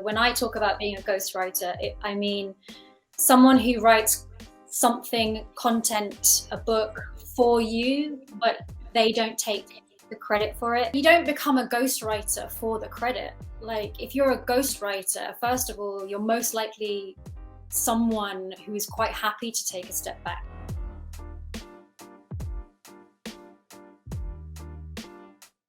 When I talk about being a ghostwriter, I mean someone who writes something, content, a book for you, but they don't take the credit for it. You don't become a ghostwriter for the credit. Like, if you're a ghostwriter, first of all, you're most likely someone who is quite happy to take a step back.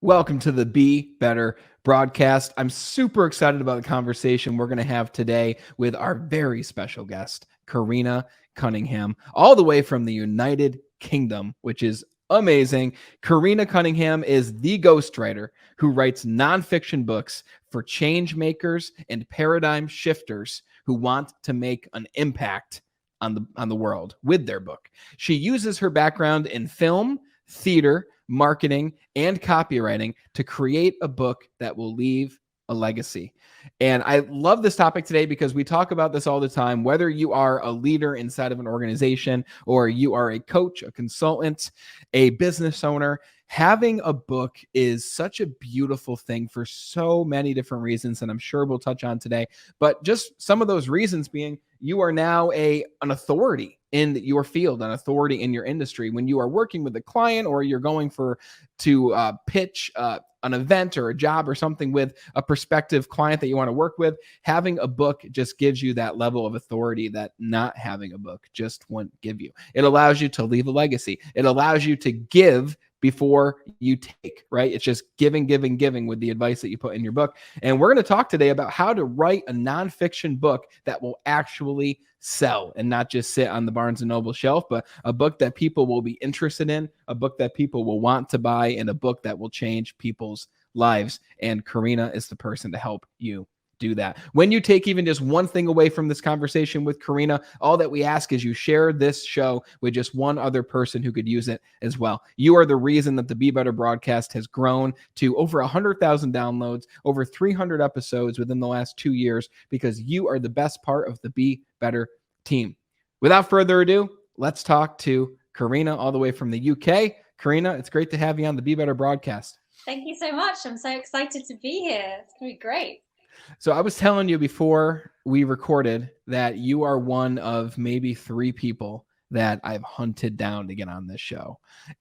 Welcome to the Be Better broadcast. I'm super excited about the conversation we're going to have today with our very special guest, Corinna Cunningham, all the way from the United Kingdom, which is amazing. Corinna Cunningham is the ghostwriter who writes nonfiction books for change makers and paradigm shifters who want to make an impact on the world with their book. She uses her background in film, theater, marketing, and copywriting to create a book that will leave a legacy. And I love this topic today because we talk about this all the time, whether you are a leader inside of an organization or you are a coach, a consultant, a business owner. Having a book is such a beautiful thing for so many different reasons, and I'm sure we'll touch on today. But just some of those reasons being, you are now an authority in your field, an authority in your industry. When you are working with a client or you're going to pitch an event or a job or something with a prospective client that you want to work with, having a book just gives you that level of authority that not having a book just won't give you. It allows you to leave a legacy. It allows you to give before you take, right? It's just giving with the advice that you put in your book. And we're going to talk today about how to write a nonfiction book that will actually sell and not just sit on the Barnes & Noble shelf, but a book that people will be interested in, a book that people will want to buy, and a book that will change people's lives. And Corinna is the person to help you do that. When you take even just one thing away from this conversation with Corinna, all that we ask is you share this show with just one other person who could use it as well. You are the reason that the Be Better broadcast has grown to over 100,000 downloads, over 300 episodes within the last 2 years, because you are the best part of the Be Better team. Without further ado, let's talk to Corinna all the way from the UK. Corinna, it's great to have you on the Be Better broadcast. Thank you so much. I'm so excited to be here. It's going to be great. So I was telling you before we recorded that you are one of maybe 3 people that I've hunted down to get on this show.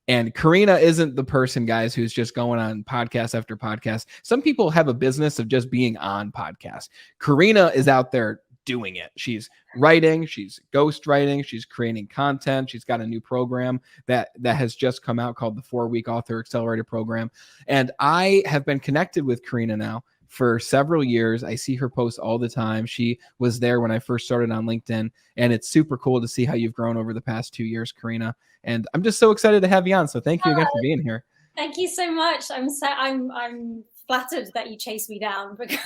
And Corinna isn't the person, guys, who's just going on podcast after podcast. Some people have a business of just being on podcasts. Corinna is out there doing it. She's writing, she's ghostwriting, she's creating content. She's got a new program that has just come out called the 4-Week Author Accelerator Program. And I have been connected with Corinna now for several years. I see her post all the time. She was there when I first started on LinkedIn, and it's super cool to see how you've grown over the past 2 years, Corinna. And I'm just so excited to have you on. So thank you again for being here. Thank you so much. I'm flattered that you chased me down, because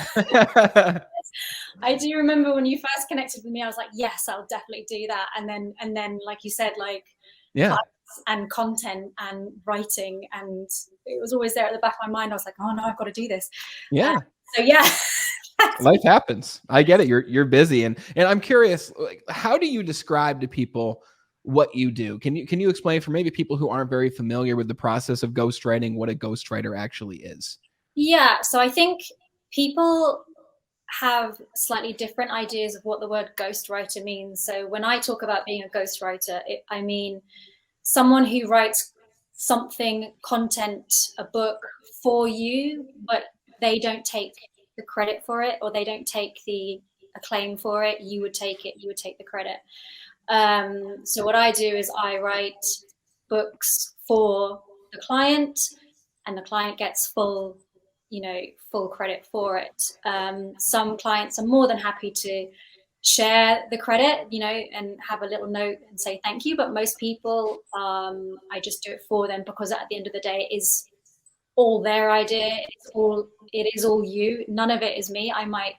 I do remember when you first connected with me, I was like, yes, I'll definitely do that. And then, like you said, like, yeah, and content and writing, and it was always there at the back of my mind. I was like, oh no, I've got to do this. Yeah. So yeah. Life happens. I get it. You're busy. And I'm curious, like, how do you describe to people what you do? Can you explain for maybe people who aren't very familiar with the process of ghostwriting, what a ghostwriter actually is? Yeah. So I think people have slightly different ideas of what the word ghostwriter means. So when I talk about being a ghostwriter, I mean someone who writes something, content, a book for you, but they don't take the credit for it, or they don't take the acclaim for it. You would take it. You would take the credit. So what I do is I write books for the client, and the client gets full credit for it. Some clients are more than happy to share the credit, and have a little note and say thank you. But most people, I just do it for them, because at the end of the day, it is all their idea. It is all you. None of it is me. I might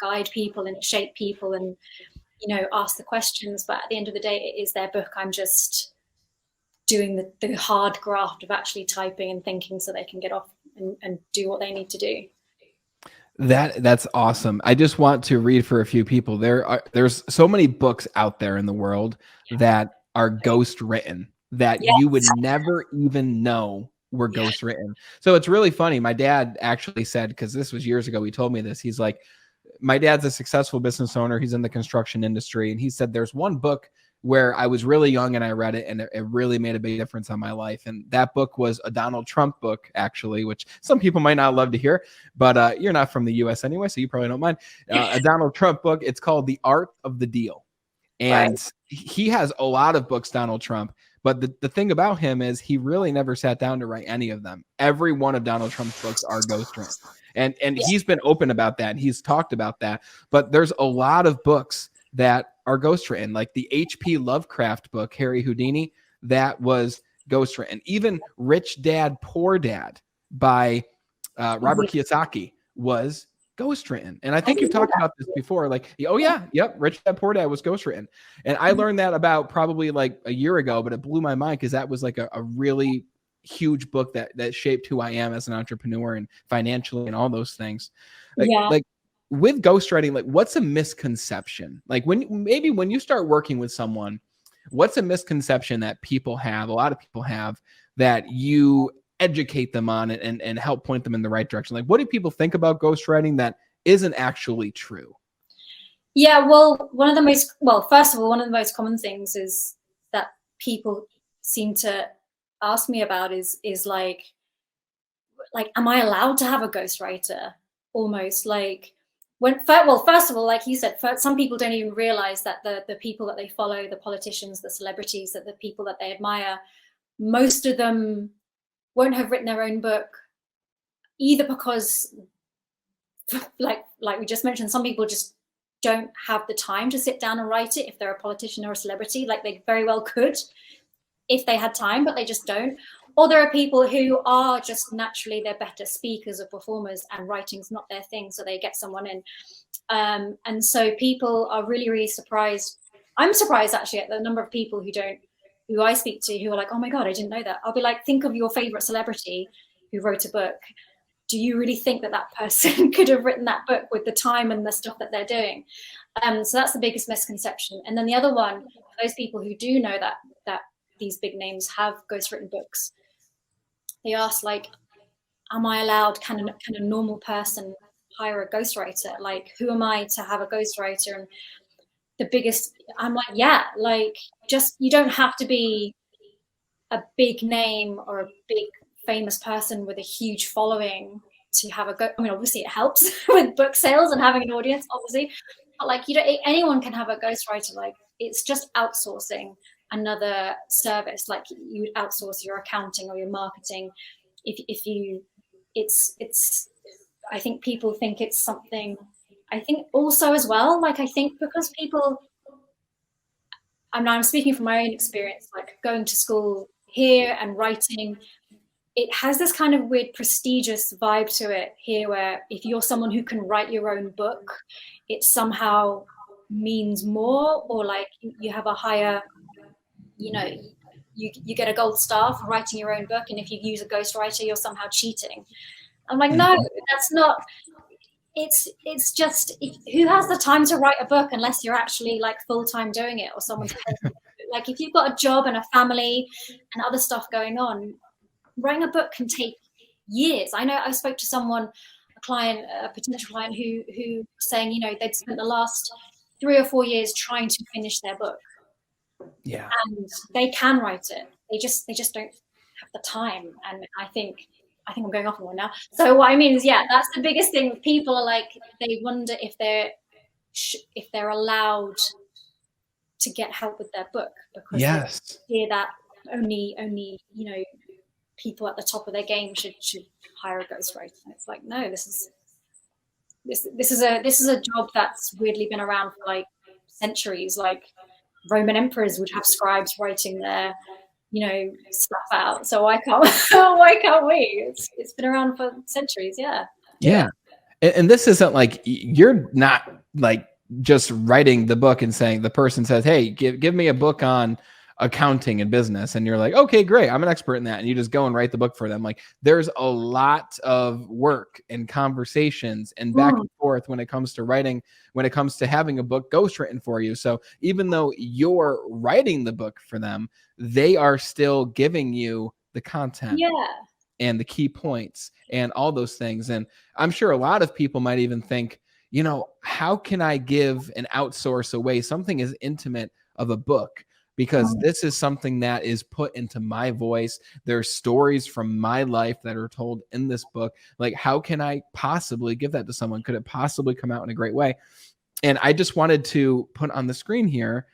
guide people and shape people and, ask the questions, but at the end of the day, it is their book. I'm just doing the hard graft of actually typing and thinking so they can get off and do what they need to do. That's awesome. I just want to read for a few people. There's so many books out there in the world that are ghost written that you would never even know were ghost written. So it's really funny. My dad actually said, because this was years ago, he told me this. He's like, my dad's a successful business owner. He's in the construction industry. And he said, there's one book where I was really young and I read it, and it really made a big difference on my life. And that book was a Donald Trump book, actually, which some people might not love to hear, but you're not from the US anyway, so you probably don't mind. A Donald Trump book. It's called The Art of the Deal. And Right. he has a lot of books, Donald Trump. But the thing about him is he really never sat down to write any of them. Every one of Donald Trump's books are ghostwritten. And Yeah. he's been open about that. And he's talked about that. But there's a lot of books that are ghostwritten, like the H.P. Lovecraft book, Harry Houdini, that was ghostwritten. Even Rich Dad, Poor Dad by Robert Kiyosaki was ghostwritten. And I think you've talked about this before. Like, oh yeah, yep, Rich Dad Poor Dad was ghostwritten. And I learned that about probably like a year ago, but it blew my mind because that was like a really huge book that shaped who I am as an entrepreneur and financially and all those things. Like with ghostwriting, like what's a misconception? Like when you start working with someone, what's a misconception that people have, a lot of people have, that you educate them on it and help point them in the right direction? Like, what do people think about ghostwriting that isn't actually true? Yeah, well, first of all, one of the most common things is that people seem to ask me about is like, am I allowed to have a ghostwriter? Almost like first of all, like you said, some people don't even realize that the people that they follow, the politicians, the celebrities, that the people that they admire, most of them won't have written their own book, either because, like we just mentioned, some people just don't have the time to sit down and write it if they're a politician or a celebrity. Like they very well could if they had time, but they just don't. Or there are people who are just naturally, they're better speakers or performers and writing's not their thing, so they get someone in. And so people are really, really surprised. I'm surprised actually at the number of people who I speak to who are like, oh my God, I didn't know that. I'll be like, think of your favorite celebrity who wrote a book. Do you really think that that person could have written that book with the time and the stuff that they're doing? So that's the biggest misconception. And then the other one, those people who do know that these big names have ghostwritten books, they ask like, am I allowed, can a normal person hire a ghostwriter? Like, who am I to have a ghostwriter? And I'm like, yeah, like, just, you don't have to be a big name or a big famous person with a huge following to have I mean, obviously it helps with book sales and having an audience, obviously, but like, anyone can have a ghostwriter. Like, it's just outsourcing another service. Like, you would outsource your accounting or your marketing. I think people think it's something. I think also as well, like, I think because people, I'm speaking from my own experience, like going to school here and writing, it has this kind of weird prestigious vibe to it here, where if you're someone who can write your own book, it somehow means more, or like you have a higher, you get a gold star for writing your own book, and if you use a ghostwriter, you're somehow cheating. I'm like, no, that's not. It's just, who has the time to write a book unless you're actually like full-time doing it, or someone's paying. Like, if you've got a job and a family and other stuff going on, writing a book can take years. I know I spoke to someone, a potential client who was saying, they'd spent the last 3 or 4 years trying to finish their book. Yeah. And they can write it. They just don't have the time. And I think I'm going off on one now. So what I mean is, yeah, that's the biggest thing. People are like, they wonder if they're allowed to get help with their book, because they hear that only people at the top of their game should hire a ghostwriter. And it's like, no, this is a job that's weirdly been around for like centuries. Like, Roman emperors would have scribes writing their stuff out. So why can't we? It's been around for centuries. Yeah. And this isn't like, you're not like just writing the book and saying, the person says, hey, give me a book on accounting and business, and you're like, okay, great, I'm an expert in that, and you just go and write the book for them. Like, there's a lot of work and conversations and back and forth when it comes to writing, when it comes to having a book ghostwritten for you. So even though you're writing the book for them, they are still giving you the content and the key points and all those things. And I'm sure a lot of people might even think, how can I give and outsource away something as intimate of a book? Because this is something that is put into my voice. There's stories from my life that are told in this book. Like, how can I possibly give that to someone? Could it possibly come out in a great way? And I just wanted to put on the screen here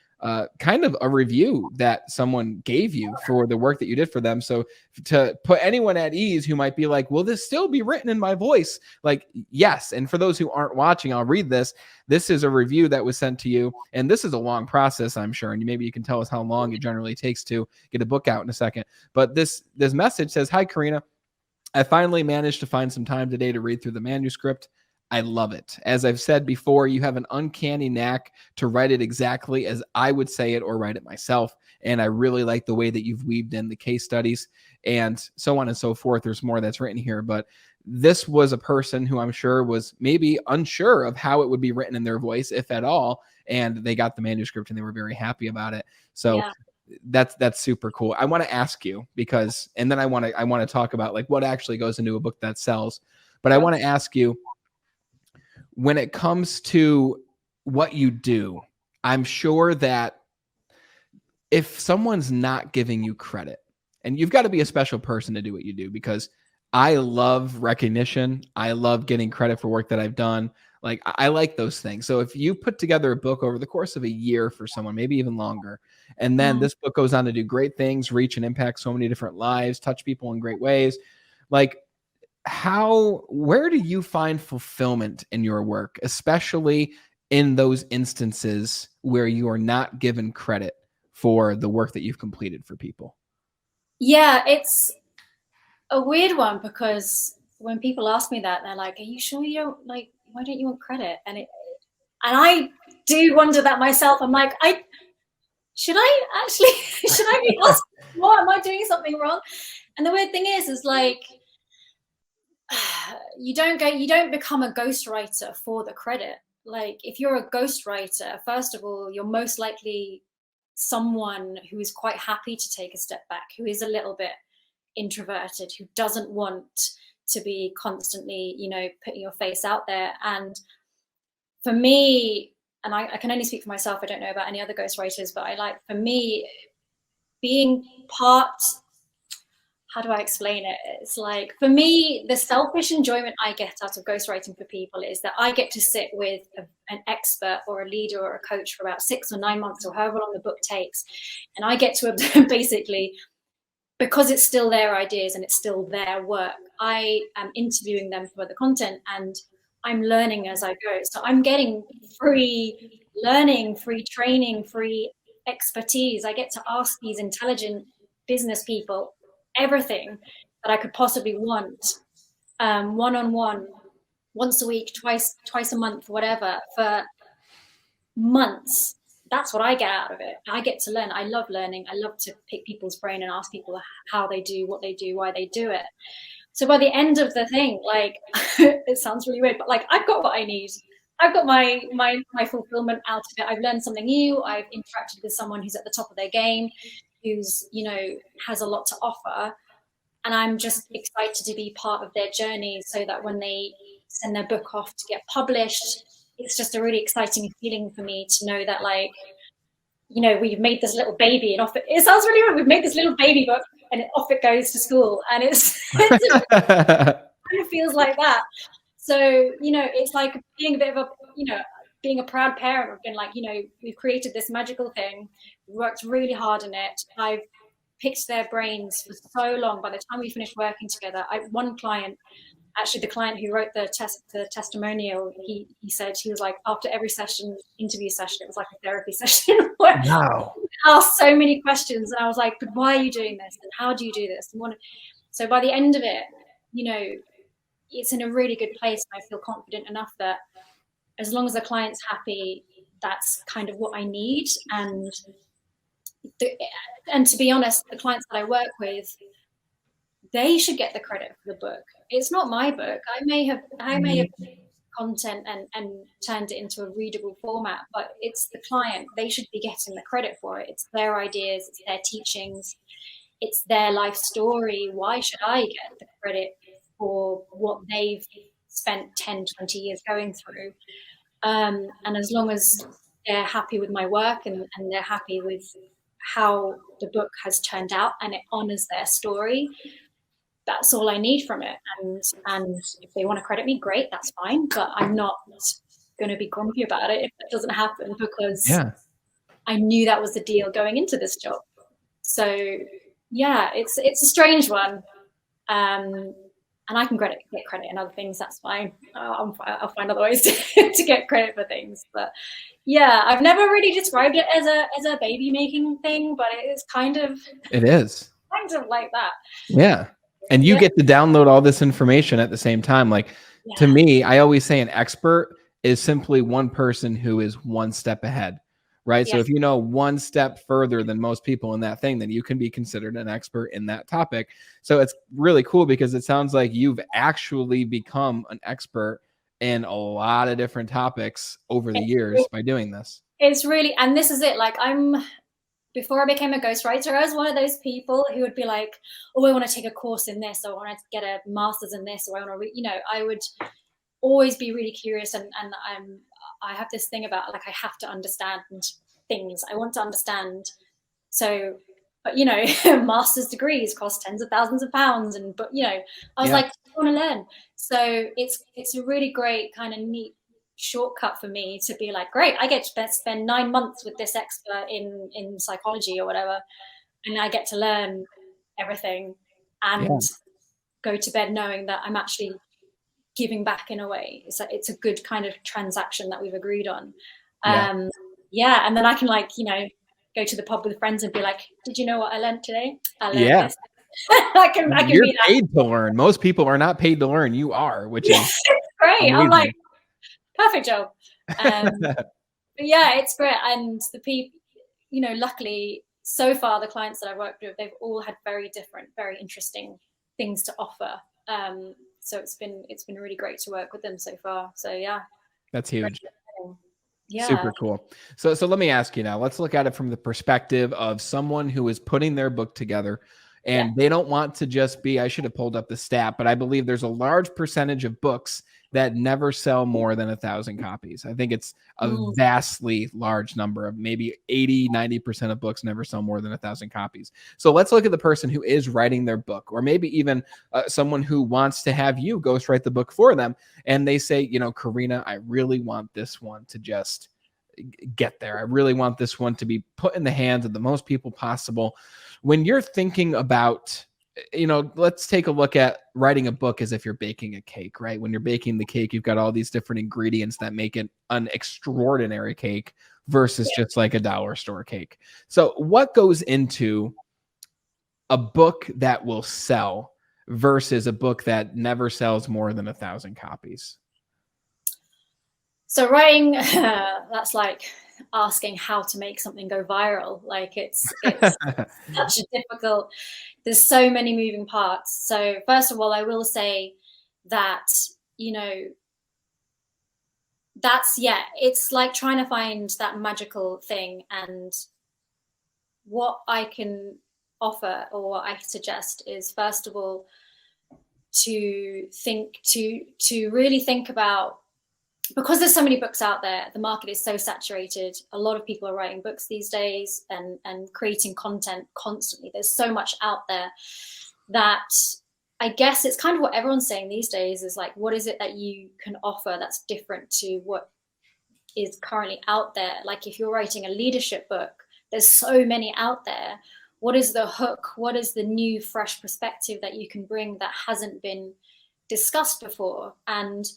kind of a review that someone gave you for the work that you did for them. So to put anyone at ease who might be like, will this still be written in my voice? Like, yes. And for those who aren't watching, I'll read this. This is a review that was sent to you. And this is a long process, I'm sure. And maybe you can tell us how long it generally takes to get a book out in a second. But this message says, "Hi, Corinna. I finally managed to find some time today to read through the manuscript. I love it. As I've said before, you have an uncanny knack to write it exactly as I would say it or write it myself. And I really like the way that you've weaved in the case studies and so on and so forth. There's more that's written here, but this was a person who I'm sure was maybe unsure of how it would be written in their voice, if at all. And they got the manuscript and they were very happy about it. So Yeah. that's super cool. I want to ask you because, and then I want to talk about like what actually goes into a book that sells. But I want to ask you, when it comes to what you do, I'm sure that if someone's not giving you credit, and you've got to be a special person to do what you do, because I love recognition. I love getting credit for work that I've done. Like, I like those things. So if you put together a book over the course of a year for someone, maybe even longer, and then this book goes on to do great things, reach and impact so many different lives, touch people in great ways, like, where do you find fulfillment in your work, especially in those instances where you are not given credit for the work that you've completed for people? Yeah, it's a weird one because when people ask me that, they're like, "Are you sure you don't like? Why don't you want credit?" And I do wonder that myself. I'm like, should I actually should I be asking more? Am I doing something wrong? And the weird thing is like you don't become a ghostwriter for the credit. Like, if you're a ghostwriter, first of all, you're most likely someone who is quite happy to take a step back, who is a little bit introverted, who doesn't want to be constantly, putting your face out there. And for me, and I can only speak for myself, I don't know about any other ghostwriters, but for me, being part, how do I explain it? It's like, for me, the selfish enjoyment I get out of ghostwriting for people is that I get to sit with an expert or a leader or a coach for about 6 or 9 months or however long the book takes. And I get to basically, because it's still their ideas and it's still their work, I am interviewing them for the content and I'm learning as I go. So I'm getting free learning, free training, free expertise. I get to ask these intelligent business people everything that I could possibly want, one-on-one, once a week, twice a month, whatever, for months. That's what I get out of it. I get to learn. I love learning. I love to pick people's brain and ask people how they do, what they do, why they do it. So by the end of the thing, like, it sounds really weird, but like, I've got what I need. I've got my fulfillment out of it. I've learned something new. I've interacted with someone who's at the top of their game, who's, has a lot to offer. And I'm just excited to be part of their journey so that when they send their book off to get published, it's just a really exciting feeling for me to know that, like, we've made this little baby and off it sounds really weird. We've made this little baby book and off it goes to school. And it kind of feels like that. So, it's like being a bit of being a proud parent. I've been like, we've created this magical thing. We worked really hard on it. I've picked their brains for so long. By the time we finished working together, one client, actually the client who wrote the testimonial, he said, he was like, after every interview session, it was like a therapy session where Wow. I asked so many questions and I was like, but why are you doing this? And how do you do this? So by the end of it, it's in a really good place. And I feel confident enough that as long as the client's happy, that's kind of what I need. And to be honest, the clients that I work with, they should get the credit for the book. It's not my book. I may have content and turned it into a readable format, but it's the client. They should be getting the credit for it. It's their ideas, it's their teachings, it's their life story. Why should I get the credit for what they've spent 10, 20 years going through. And as long as they're happy with my work and they're happy with how the book has turned out and it honors their story, that's all I need from it. And if they want to credit me, great, that's fine. But I'm not going to be grumpy about it if that doesn't happen, because I knew that was the deal going into this job. So yeah, it's a strange one. And I can get credit in other things. That's fine. I'll find other ways to get credit for things. But yeah, I've never really described it as a baby making thing, but it is kind of like that. Yeah. And you get to download all this information at the same time. Like to me, I always say an expert is simply one person who is one step ahead. Right. So if you know one step further than most people in that thing, then you can be considered an expert in that topic. So it's really cool because it sounds like you've actually become an expert in a lot of different topics over the years by doing this. It's really, and this is it. Like before I became a ghostwriter, I was one of those people who would be like, oh, I want to take a course in this, or I want to get a master's in this, or I want to, I would always be really curious. And I have this thing about, like, I have to understand things. I want to understand. So, but master's degrees cost tens of thousands of pounds, but I was like, I want to learn. So it's a really great kind of neat shortcut for me to be like, great, I get to spend 9 months with this expert in psychology or whatever, and I get to learn everything and go to bed knowing that I'm actually giving back in a way. It's a good kind of transaction that we've agreed on. And then I can go to the pub with friends and be like, did you know what I learned today? I learned this. I can You're be that. paid to learn. Most people are not paid to learn. You are, which is great. amazing. I'm like, perfect job. But yeah, it's great. And the people, luckily so far the clients that I've worked with, they've all had very different, very interesting things to offer. So it's been really great to work with them so far. So yeah, that's huge. Yeah, super cool. So let me ask you now. Let's look at it from the perspective of someone who is putting their book together, and they don't want to just be. I should have pulled up the stat, but I believe there's a large percentage of books that never sell more than 1,000 copies. I think it's a vastly large number of maybe 80-90% of books never sell more than 1,000 copies. So let's look at the person who is writing their book, or maybe even someone who wants to have you ghostwrite the book for them. And they say, Corinna, I really want this one to just get there. I really want this one to be put in the hands of the most people possible. When you're thinking about, let's take a look at writing a book as if you're baking a cake, right? When you're baking the cake, you've got all these different ingredients that make it an extraordinary cake versus just like a dollar store cake. So what goes into a book that will sell versus a book that never sells more than 1,000 copies? So writing, that's like asking how to make something go viral. Like it's such a difficult, there's so many moving parts. So first of all, I will say that, it's like trying to find that magical thing. And what I can offer, or what I suggest, is first of all, to really think about, because there's so many books out there, the market is so saturated. A lot of people are writing books these days and creating content constantly. There's so much out there that I guess it's kind of what everyone's saying these days is like, what is it that you can offer that's different to what is currently out there? Like if you're writing a leadership book, there's so many out there. What is the hook? What is the new, fresh perspective that you can bring that hasn't been discussed before? And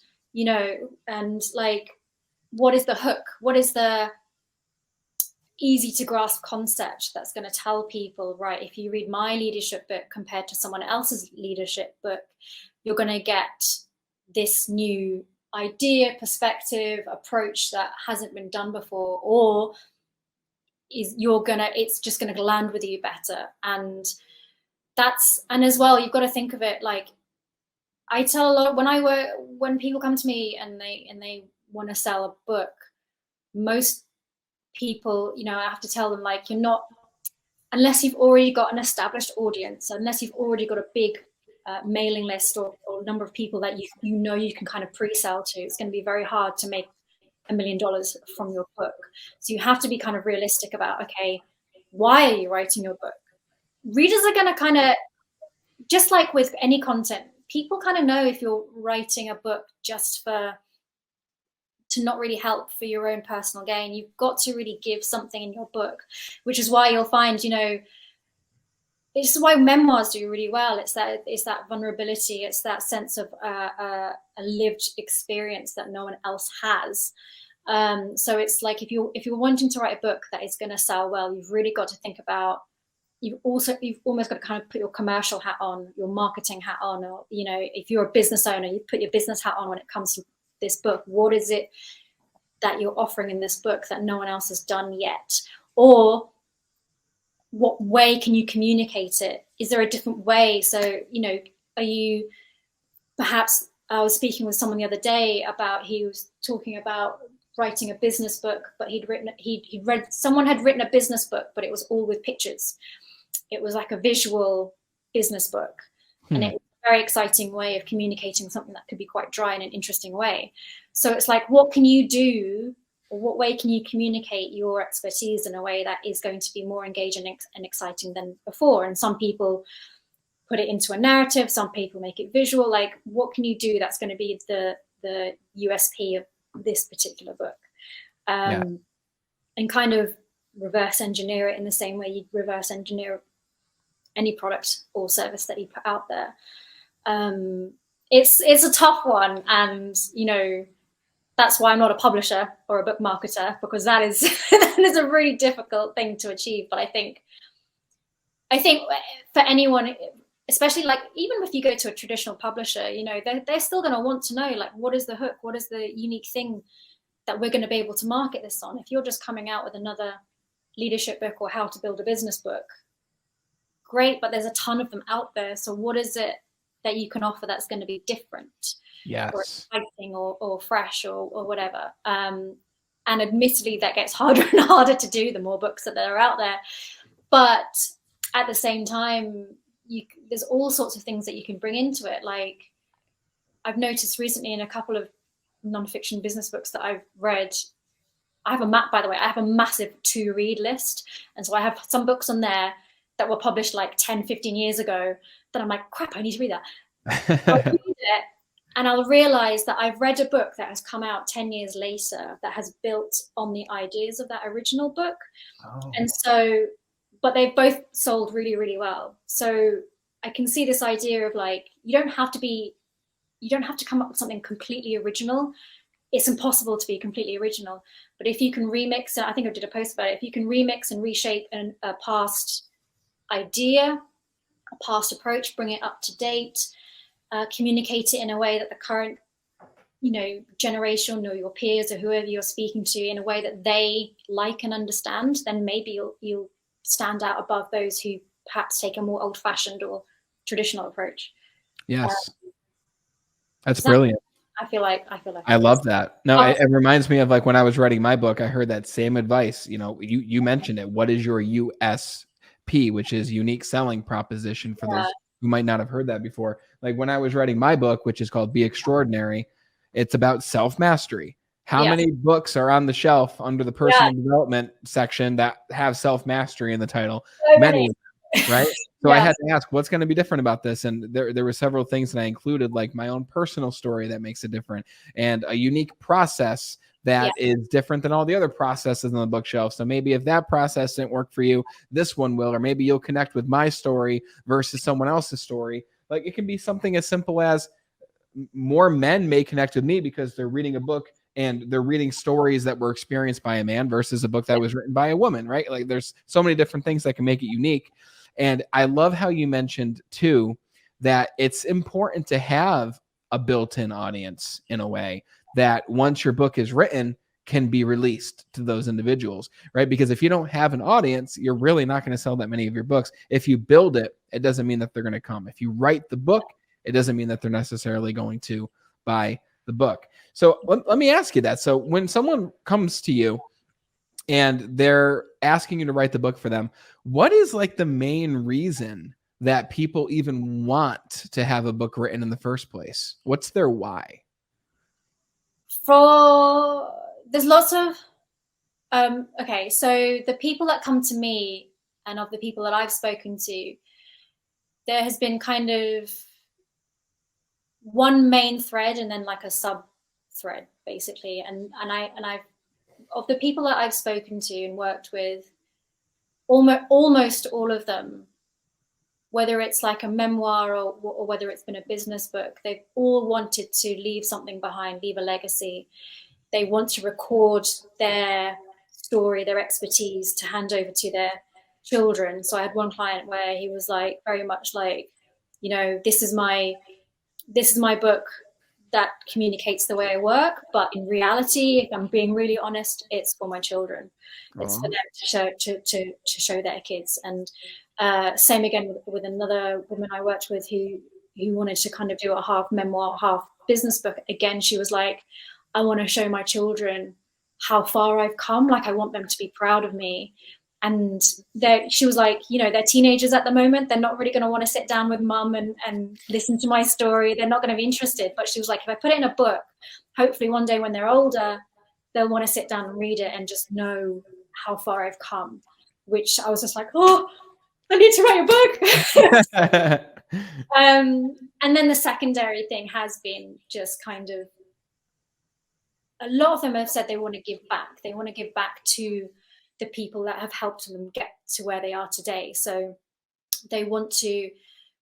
and like, what is the hook? What is the easy to grasp concept that's going to tell people, right, if you read my leadership book compared to someone else's leadership book, you're going to get this new idea, perspective, approach that hasn't been done before, or it's just going to land with you better. And as well, you've got to think of it like, I tell a lot when people come to me and they want to sell a book, most people, I have to tell them, like, you're not, unless you've already got an established audience, unless you've already got a big mailing list or number of people that you can kind of pre-sell to, it's going to be very hard to make $1 million from your book. So you have to be kind of realistic about, okay, why are you writing your book? Readers are going to kind of, just like with any content, people kind of know if you're writing a book just to not really help for your own personal gain. You've got to really give something in your book, which is why you'll find, it's why memoirs do really well. It's that vulnerability. It's that sense of a lived experience that no one else has. So it's like if you're wanting to write a book that is going to sell well, you've really got to think about. You've almost got to kind of put your commercial hat on, your marketing hat on, or if you're a business owner, you put your business hat on when it comes to this book. What is it that you're offering in this book that no one else has done yet? Or what way can you communicate it? Is there a different way? So, are you perhaps, I was speaking with someone the other day about, he was talking about writing a business book, but someone had written a business book, but it was all with pictures. It was like a visual business book. And it was a very exciting way of communicating something that could be quite dry in an interesting way. So it's like, what can you do, or what way can you communicate your expertise in a way that is going to be more engaging and exciting than before? And some people put it into a narrative, some people make it visual. Like, what can you do that's going to be the USP of this particular book? And kind of reverse engineer it in the same way you reverse engineer any product or service that you put out there. It's a tough one, and that's why I'm not a publisher or a book marketer, because that is a really difficult thing to achieve. But I think for anyone, especially like even if you go to a traditional publisher, they're still going to want to know, like, what is the hook? What is the unique thing that we're going to be able to market this on? If you're just coming out with another leadership book or how to build a business book, great, but there's a ton of them out there. So what is it that you can offer that's going to be different? Yes. Or exciting or fresh or whatever. And admittedly, that gets harder and harder to do the more books that are out there. But at the same time, there's all sorts of things that you can bring into it. Like, I've noticed recently in a couple of nonfiction business books that I've read, I have a massive to read list. And so I have some books on there that were published like 10, 15 years ago that I'm like, crap, I need to read that. I'll read it, and I'll realize that I've read a book that has come out 10 years later that has built on the ideas of that original book. Oh. And so, but they've both sold really, really well. So I can see this idea of like, you don't have to come up with something completely original. It's impossible to be completely original. But if you can remix, and I think I did a post about it, if you can remix and reshape a past idea, a past approach, bring it up to date, communicate it in a way that the current, generation or your peers or whoever you're speaking to in a way that they like and understand, then maybe you'll stand out above those who perhaps take a more old-fashioned or traditional approach. Yes, that's brilliant. I feel like I love that. No, it reminds me of like when I was writing my book, I heard that same advice. You mentioned it. What is your USP, which is unique selling proposition, for those who might not have heard that before. Like when I was writing my book, which is called Be Extraordinary, it's about self-mastery. How many books are on the shelf under the personal development section that have self-mastery in the title? So many, right? So I had to ask, what's going to be different about this? And there were several things that I included, like my own personal story that makes it different, and a unique process that is different than all the other processes on the bookshelf. So maybe if that process didn't work for you, this one will, or maybe you'll connect with my story versus someone else's story. Like it can be something as simple as more men may connect with me because they're reading a book and they're reading stories that were experienced by a man versus a book that was written by a woman, right? Like there's so many different things that can make it unique. And I love how you mentioned too, that it's important to have a built-in audience in a way that once your book is written can be released to those individuals, right? Because if you don't have an audience, you're really not going to sell that many of your books. If you build it, it doesn't mean that they're going to come. If you write the book, it doesn't mean that they're necessarily going to buy the book. So let me ask you that. So when someone comes to you and they're asking you to write the book for them, what is like the main reason that people even want to have a book written in the first place? What's their why? There's lots of okay, so the people that come to me, and of the people that I've spoken to, there has been kind of one main thread and then like a sub thread basically, and I've of the people that I've spoken to and worked with, almost all of them, whether it's like a memoir or whether it's been a business book, they've all wanted to leave something behind, leave a legacy. They want to record their story, their expertise, to hand over to their children. So I had one client where he was like, very much like, you know, this is my book that communicates the way I work, but in reality, if I'm being really honest, it's for my children. It's for them to show their kids. And same again with another woman I worked with who wanted to kind of do a half memoir, half business book. Again, she was like, I want to show my children how far I've come. Like, I want them to be proud of me. And she was like, you know, they're teenagers at the moment. They're not really going to want to sit down with mum and listen to my story. They're not going to be interested. But she was like, if I put it in a book, hopefully one day when they're older, they'll want to sit down and read it and just know how far I've come. Which I was just like, oh, I need to write a book. And then the secondary thing has been just kind of, a lot of them have said they want to give back. They want to give back to the people that have helped them get to where they are today. So they want to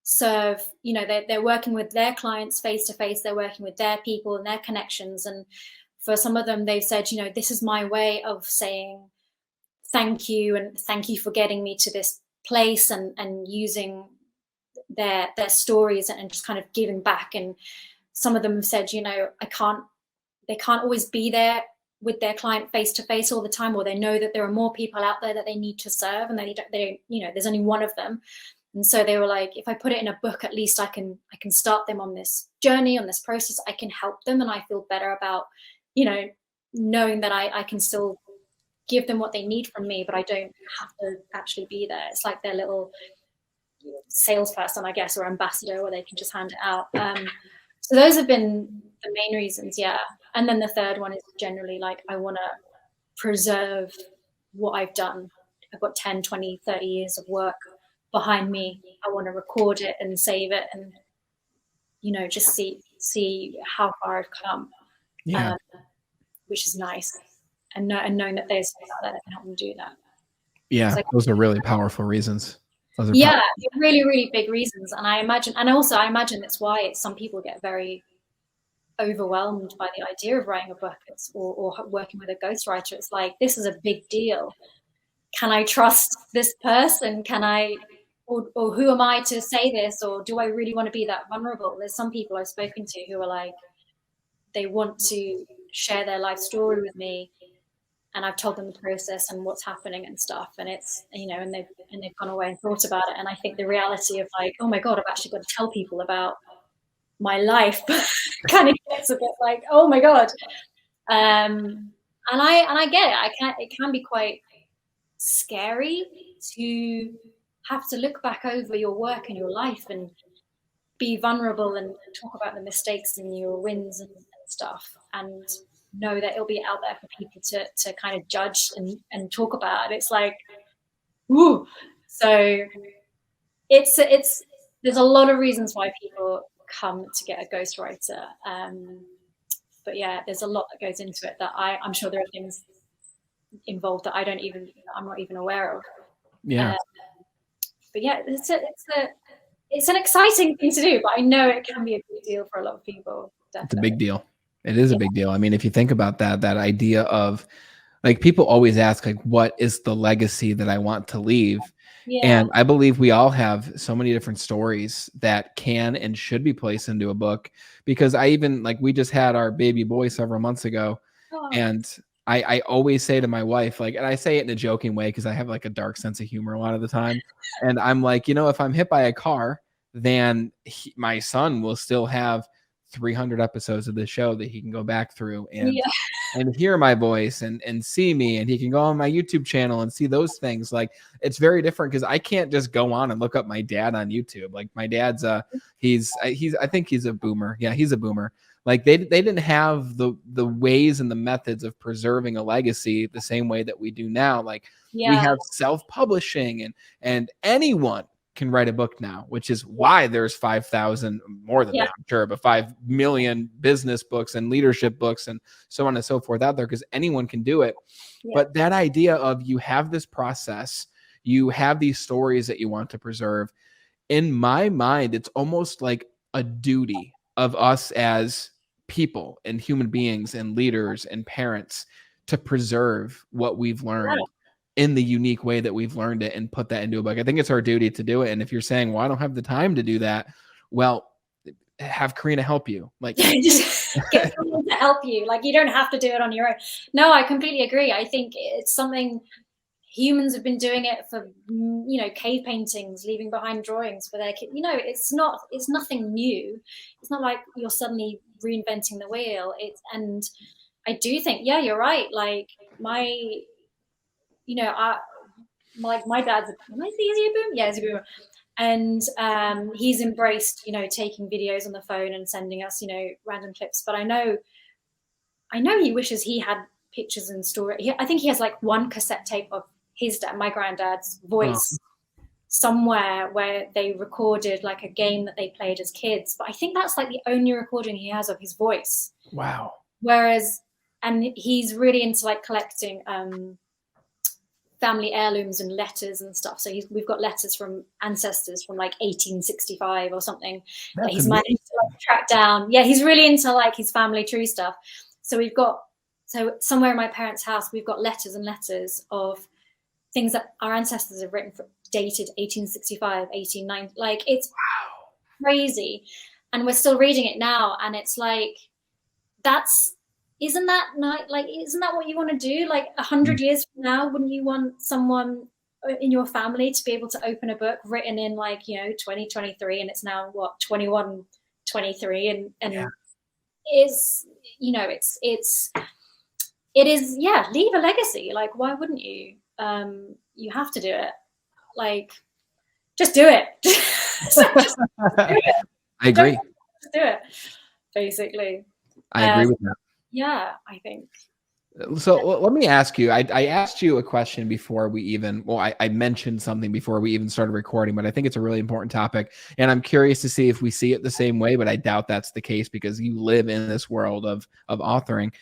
serve, you know, they're working with their clients face to face, they're working with their people and their connections. And for some of them, they've said, you know, this is my way of saying thank you, and thank you for getting me to this place, and using their stories and just kind of giving back. And some of them have said, you know, they can't always be there with their client face to face all the time, or they know that there are more people out there that they need to serve, and they don't, you know, there's only one of them. And so they were like, if I put it in a book, at least I can start them on this journey, on this process. I can help them, and I feel better about, you know, knowing that I can still give them what they need from me, but I don't have to actually be there. It's like their little salesperson, I guess, or ambassador, where they can just hand it out. So those have been the main reasons, yeah. And then the third one is generally like, I want to preserve what I've done. I've got 10, 20, 30 years of work behind me. I want to record it and save it, and, you know, just see how far I've come. Yeah. Which is nice. And knowing that there's someone out there that can help them do that. Yeah, like, those are really powerful reasons. Yeah, really, really big reasons. And I imagine that's why some people get very overwhelmed by the idea of writing a book or working with a ghostwriter. It's like, this is a big deal. Can I trust this person? Can I, or who am I to say this? Or do I really want to be that vulnerable? There's some people I've spoken to who are like, they want to share their life story with me, and I've told them the process and what's happening and stuff, and it's, you know, and they've gone away and thought about it. And I think the reality of like, oh my God, I've actually got to tell people about my life kind of gets a bit like, oh my God. And I get it. It can be quite scary to have to look back over your work and your life and be vulnerable and talk about the mistakes and your wins and stuff, and know that it'll be out there for people to kind of judge and talk about. It's like, woo. So there's a lot of reasons why people come to get a ghostwriter. But yeah, there's a lot that goes into it that I'm sure there are things involved that I'm not even aware of. Yeah. But yeah, it's an exciting thing to do, but I know it can be a big deal for a lot of people. Definitely. It's a big deal. It is a big deal. I mean, if you think about that idea of, like, people always ask, like, what is the legacy that I want to leave? Yeah. And I believe we all have so many different stories that can and should be placed into a book, because we just had our baby boy several months ago. Oh. And I always say to my wife, like, and I say it in a joking way because I have like a dark sense of humor a lot of the time. And I'm like, you know, if I'm hit by a car, then my son will still have 300 episodes of this show that he can go back through Yeah. and hear my voice and see me, and he can go on my YouTube channel and see those things. Like, it's very different because I can't just go on and look up my dad on YouTube. Like, my dad's I think he's a boomer. Yeah, he's a boomer. Like, they didn't have the ways and the methods of preserving a legacy the same way that we do now. Like, we Yeah. have self-publishing, and anyone can write a book now, which is why there's 5,000, more than that, I'm sure, but 5 million business books and leadership books and so on and so forth out there, because anyone can do it. Yeah. But that idea of, you have this process, you have these stories that you want to preserve. In my mind, it's almost like a duty of us as people and human beings and leaders and parents to preserve what we've learned in the unique way that we've learned it and put that into a book. I think it's our duty to do it. And if you're saying, well, I don't have the time to do that, well, have Corinna help you. Like, just get someone to help you. Like, you don't have to do it on your own. No, I completely agree. I think it's something humans have been doing it for, cave paintings, leaving behind drawings for their kids. It's nothing new. It's not like you're suddenly reinventing the wheel. And I do think, yeah, you're right. Like, my dad's is he a boomer? Yeah, he's a boomer. And he's embraced, taking videos on the phone and sending us, random clips. But I know he wishes he had pictures and story. I think he has like one cassette tape of his dad, my granddad's voice, somewhere where they recorded like a game that they played as kids. But I think that's like the only recording he has of his voice. Wow. Whereas, and he's really into like collecting family heirlooms and letters and stuff. So we've got letters from ancestors from like 1865 or something that he's managed to like track down. Yeah, he's really into like his family tree stuff. So somewhere in my parents' house, we've got letters and letters of things that our ancestors have written, dated 1865, 1890. Like, it's crazy. And we're still reading it now. And it's like, isn't that what you want to do? Like 100 years from now, wouldn't you want someone in your family to be able to open a book written in 2023, and it's now what, 2123, and it is leave a legacy. Like, why wouldn't you? You have to do it. Like, just do it. just do it. I agree. Just do it. Basically, I agree with that. Yeah, I think. So let me ask you, I asked you a question before we even, I mentioned something before we even started recording, but I think it's a really important topic. And I'm curious to see if we see it the same way, but I doubt that's the case because you live in this world of authoring.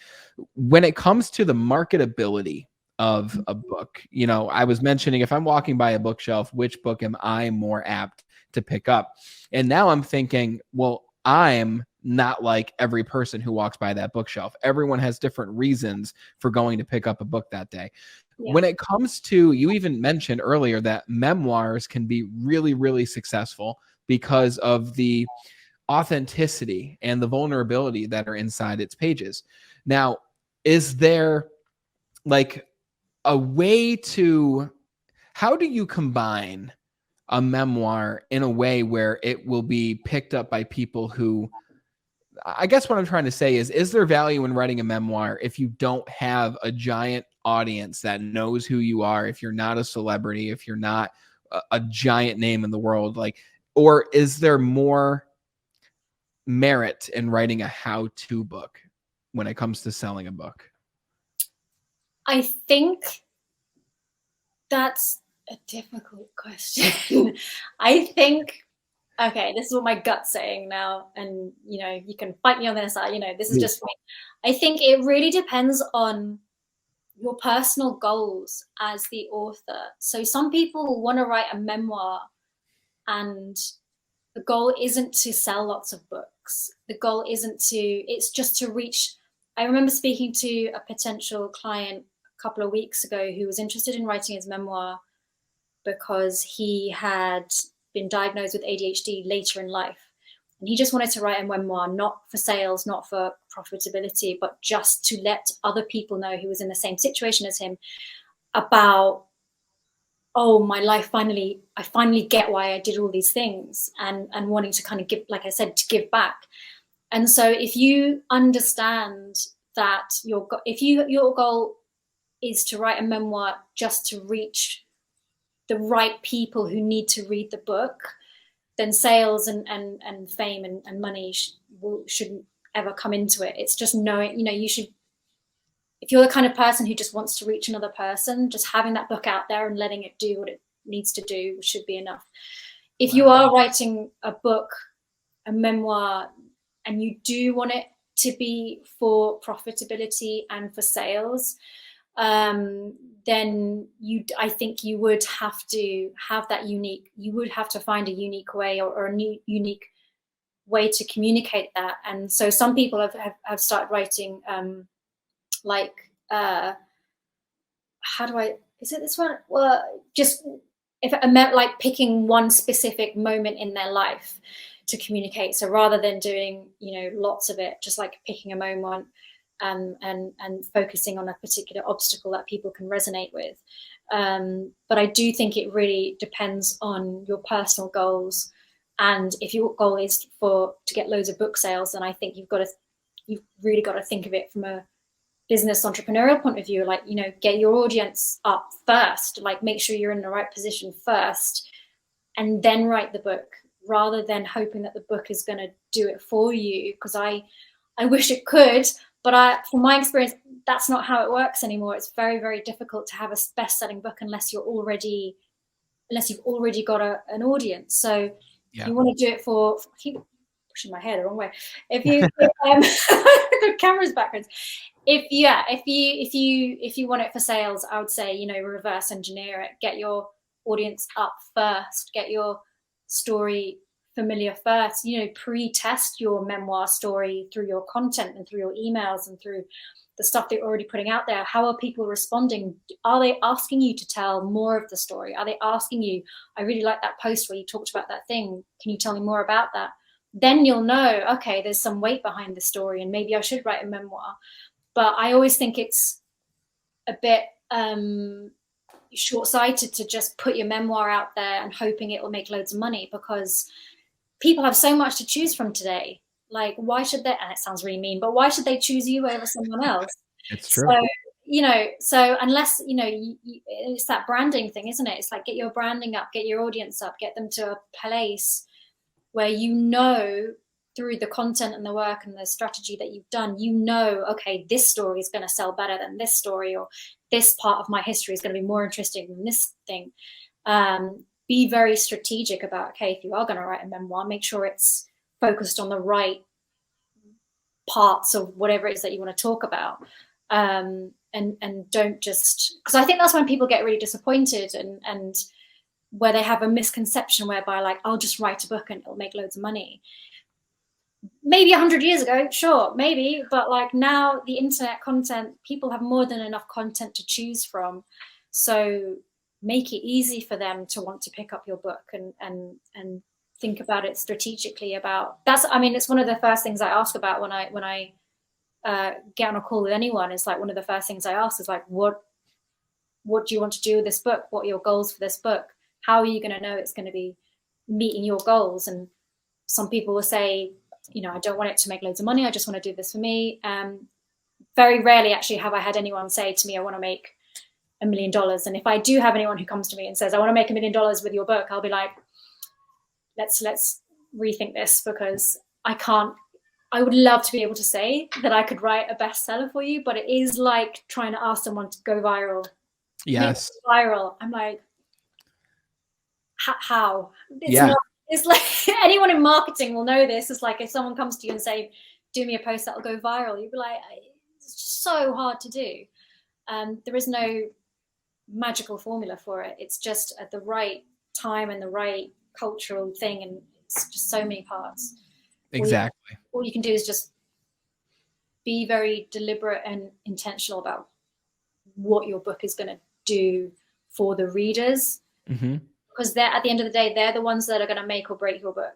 When it comes to the marketability of a book, I was mentioning, if I'm walking by a bookshelf, which book am I more apt to pick up? And now I'm thinking, well, I'm not like every person who walks by that bookshelf. Everyone has different reasons for going to pick up a book that day. Yeah. When it comes to, you even mentioned earlier that memoirs can be really, really successful because of the authenticity and the vulnerability that are inside its pages. Now, is there like a way to, how do you combine a memoir in a way where it will be picked up by people who, I guess what I'm trying to say is there value in writing a memoir if you don't have a giant audience that knows who you are, if you're not a celebrity, if you're not a giant name in the world, like, or is there more merit in writing a how-to book when it comes to selling a book? I think that's a difficult question. I think, okay, this is what my gut's saying now, and you can fight me on this. This is just me. I think it really depends on your personal goals as the author. So some people want to write a memoir, and the goal isn't to sell lots of books. The goal isn't to, it's just to reach. I remember speaking to a potential client a couple of weeks ago who was interested in writing his memoir because he had been diagnosed with ADHD later in life. And he just wanted to write a memoir, not for sales, not for profitability, but just to let other people know who was in the same situation as him about, oh, my life I finally get why I did all these things, and wanting to kind of give, like I said, to give back. And so if you understand that your goal is to write a memoir just to reach the right people who need to read the book, then sales and fame and money shouldn't ever come into it. It's just knowing, you should, if you're the kind of person who just wants to reach another person, just having that book out there and letting it do what it needs to do should be enough. If you are writing a book, a memoir, and you do want it to be for profitability and for sales, then I think you would have to have that you would have to find a unique way or a unique way to communicate that. And so some people have started writing is it this one? Well, just if it meant like picking one specific moment in their life to communicate. So rather than doing, lots of it, just like picking a moment and focusing on a particular obstacle that people can resonate with. But I do think it really depends on your personal goals. And if your goal is to get loads of book sales, then I think you've really got to think of it from a business entrepreneurial point of view, like, get your audience up first, like make sure you're in the right position first, and then write the book, rather than hoping that the book is going to do it for you. Because I wish it could, but from my experience, that's not how it works anymore. It's very, very difficult to have a best-selling book unless you've already got an audience. So you want to do it for, I keep pushing my hair the wrong way. The camera's backwards. If you want it for sales, I would say, reverse engineer it. Get your audience up first. Get your story familiar first. Pre-test your memoir story through your content and through your emails and through the stuff that you're already putting out there. How are people responding? Are they asking you to tell more of the story? Are they asking you, I really like that post where you talked about that thing. Can you tell me more about that? Then you'll know, okay, there's some weight behind the story and maybe I should write a memoir. But I always think it's a bit short-sighted to just put your memoir out there and hoping it will make loads of money, because people have so much to choose from today. Like, why should they, and it sounds really mean, but why should they choose you over someone else? It's true. So unless, it's that branding thing, isn't it? It's like, get your branding up, get your audience up, get them to a place where through the content and the work and the strategy that you've done, okay, this story is going to sell better than this story, or this part of my history is going to be more interesting than this thing. Be very strategic about, okay, if you are going to write a memoir, make sure it's focused on the right parts of whatever it is that you want to talk about. And don't just, because I think that's when people get really disappointed and where they have a misconception whereby, like, I'll just write a book and it'll make loads of money. Maybe 100 years ago, sure, maybe, but like now the internet content, people have more than enough content to choose from. So make it easy for them to want to pick up your book and think about it strategically. It's one of the first things I ask about when I get on a call with anyone. It's like one of the first things I ask is like, what do you want to do with this book? What are your goals for this book? How are you going to know it's going to be meeting your goals? And some people will say, I don't want it to make loads of money. I just want to do this for me. Very rarely actually have I had anyone say to me, I want to make $1 million. And if I do have anyone who comes to me and says, I want to make $1 million with your book, I'll be like, let's rethink this, because I would love to be able to say that I could write a bestseller for you, but it is like trying to ask someone to go viral. Yes. Viral. I'm like, how? It's like anyone in marketing will know this. It's like if someone comes to you and say, do me a post that'll go viral, you'd be like, it's so hard to do. There is no magical formula for it. It's just at the right time and the right cultural thing, and it's just so many parts. Exactly. All you can do is just be very deliberate and intentional about what your book is going to do for the readers. Mm-hmm. Because they're, at the end of the day, they're the ones that are going to make or break your book.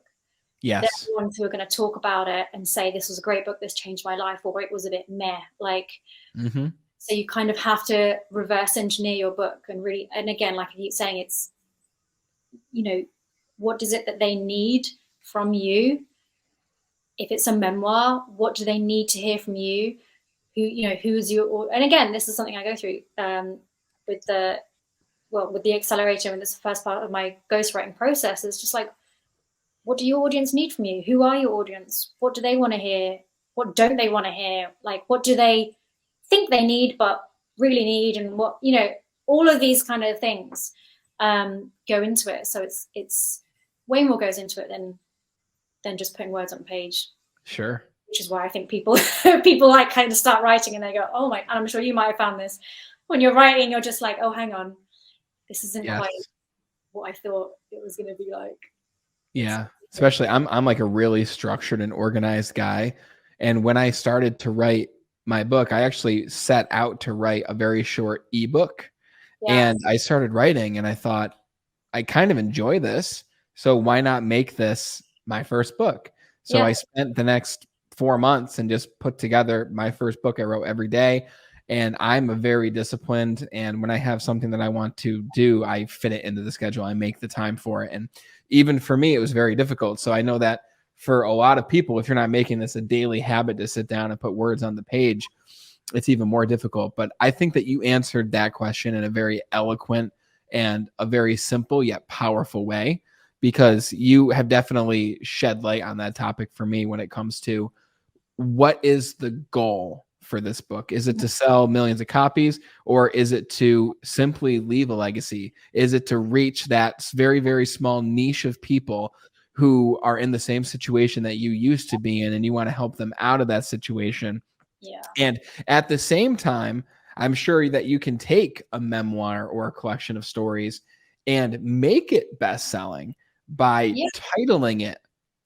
Yes. They're the ones who are going to talk about it and say, this was a great book, this changed my life, or it was a bit meh. Like, So you kind of have to reverse engineer your book and really, and again, like I keep saying, it's, what is it that they need from you if it's a memoir, what do they need to hear from you? Who's your, and again, this is something I go through with the accelerator, and this first part of my ghostwriting process. It's just like, what do your audience need from you? Who are your audience? What do they want to hear? What don't they want to hear? Like, what do they think they need but really need? And what, all of these kind of things go into it. So it's way more goes into it than just putting words on page. Sure. Which is why I think people like kind of start writing and they go, oh my, and I'm sure you might have found this. When you're writing, you're just like, oh, hang on, this isn't quite what I thought it was going to be like. Yeah. Especially I'm like a really structured and organized guy. And when I started to write my book, I actually set out to write a very short ebook. Yeah. And I started writing and I thought, I kind of enjoy this. So why not make this my first book? So I spent the next 4 months and just put together my first book. I wrote every day. And I'm a very disciplined. And when I have something that I want to do, I fit it into the schedule. I make the time for it. And even for me, it was very difficult. So I know that for a lot of people, if you're not making this a daily habit to sit down and put words on the page, it's even more difficult. But I think that you answered that question in a very eloquent and a very simple yet powerful way, because you have definitely shed light on that topic for me when it comes to what is the goal for this book? Is it to sell millions of copies, or is it to simply leave a legacy? Is it to reach that very, very small niche of people who are in the same situation that you used to be in, and you want to help them out of that situation? Yeah. And at the same time, I'm sure that you can take a memoir or a collection of stories and make it best-selling by titling it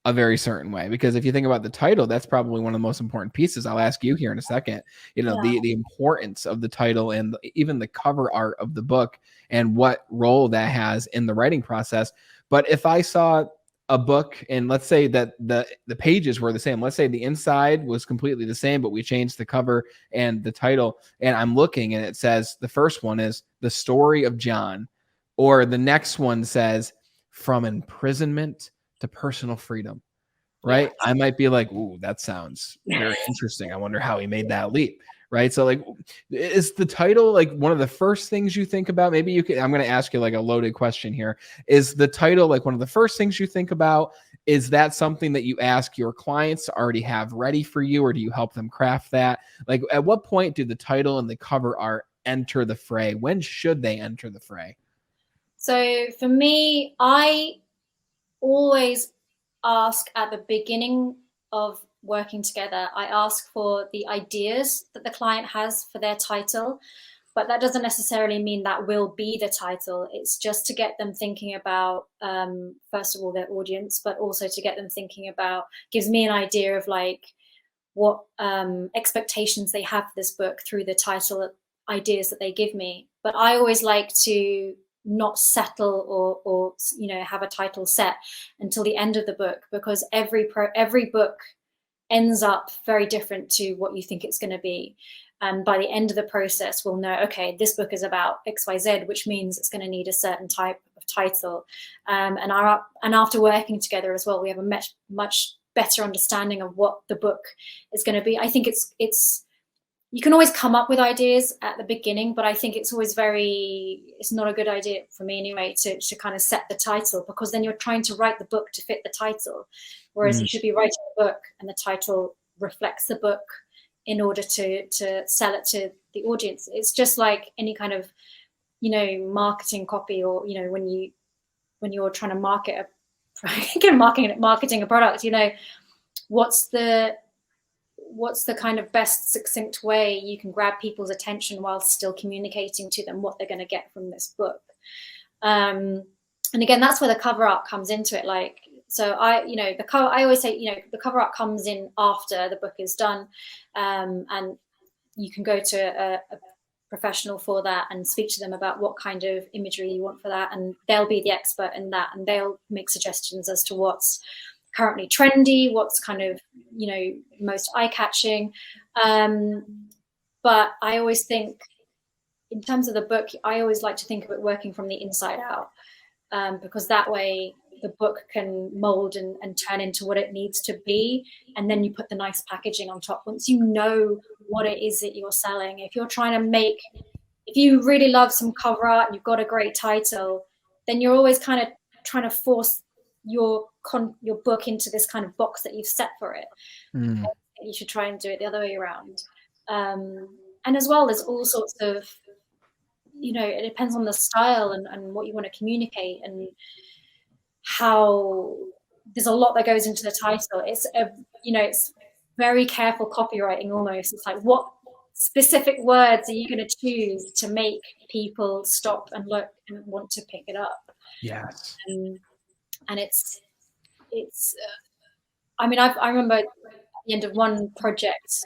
a very certain way. Because if you think about the title, that's probably one of the most important pieces. I'll ask you here in a second, the importance of the title and even the cover art of the book and what role that has in the writing process. But if I saw a book and let's say that the pages were the same, let's say the inside was completely the same, but we changed the cover and the title, and I'm looking and it says the first one is The Story of John, or the next one says From Imprisonment to Personal Freedom, right? I might be like, ooh, that sounds very interesting. I wonder how he made that leap, right? So like, is the title like one of the first things you think about? Maybe you could, I'm going to ask you like a loaded question here. Is the title like one of the first things you think about? Is that something that you ask your clients to already have ready for you, or do you help them craft that? Like, at what point do the title and the cover art enter the fray? When should they enter the fray? So for me, I always ask at the beginning of working together, I ask for the ideas that the client has for their title, but that doesn't necessarily mean that will be the title. It's just to get them thinking about, first of all, their audience, but also to get them thinking about, gives me an idea of like what expectations they have for this book through the title ideas that they give me. But I always like to not settle or have a title set until the end of the book, because every book ends up very different to what you think it's going to be. And by the end of the process, we'll know, okay, this book is about XYZ, which means it's going to need a certain type of title. And after working together as well, we have a much better understanding of what the book is going to be. I think it's you can always come up with ideas at the beginning, but I think it's not a good idea for me anyway to kind of set the title, because then you're trying to write the book to fit the title, whereas you should be writing a book and the title reflects the book in order to sell it to the audience. It's just like any kind of marketing copy, or when you're trying to marketing a product, what's the kind of best succinct way you can grab people's attention while still communicating to them what they're going to get from this book. And again, that's where the cover art comes into it. Like, so I always say, the cover art comes in after the book is done. And you can go to a professional for that and speak to them about what kind of imagery you want for that. And they'll be the expert in that, and they'll make suggestions as to what's currently trendy, what's kind of most eye-catching. But I always think, in terms of the book, I always like to think of it working from the inside out, because that way the book can mold and turn into what it needs to be. And then you put the nice packaging on top. Once you know what it is that you're selling, if you're trying to make, if you really love some cover art and you've got a great title, then you're always kind of trying to force your book into this kind of box that you've set for it. You should try and do it the other way around. And as well, there's all sorts of, it depends on the style and what you want to communicate, and how there's a lot that goes into the title. It's it's very careful copywriting almost. It's like, what specific words are you going to choose to make people stop and look and want to pick it up? Yes. And it's I remember at the end of one project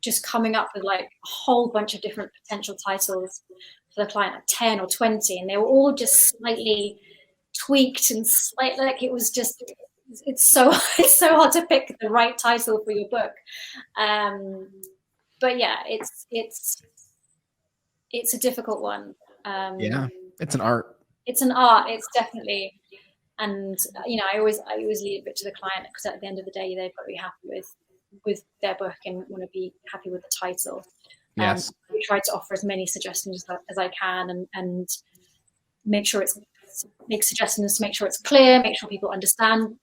just coming up with like a whole bunch of different potential titles for the client, like 10 or 20, and they were all just slightly tweaked and slightly, like, it was just, it's so hard to pick the right title for your book. But yeah, it's a difficult one. Yeah, it's an art. It's an art. It's definitely, and I always leave it to the client, because at the end of the day, they've got to be happy with their book and want to be happy with the title. Yes. We try to offer as many suggestions as I can, and make suggestions to make sure it's clear, make sure people understand.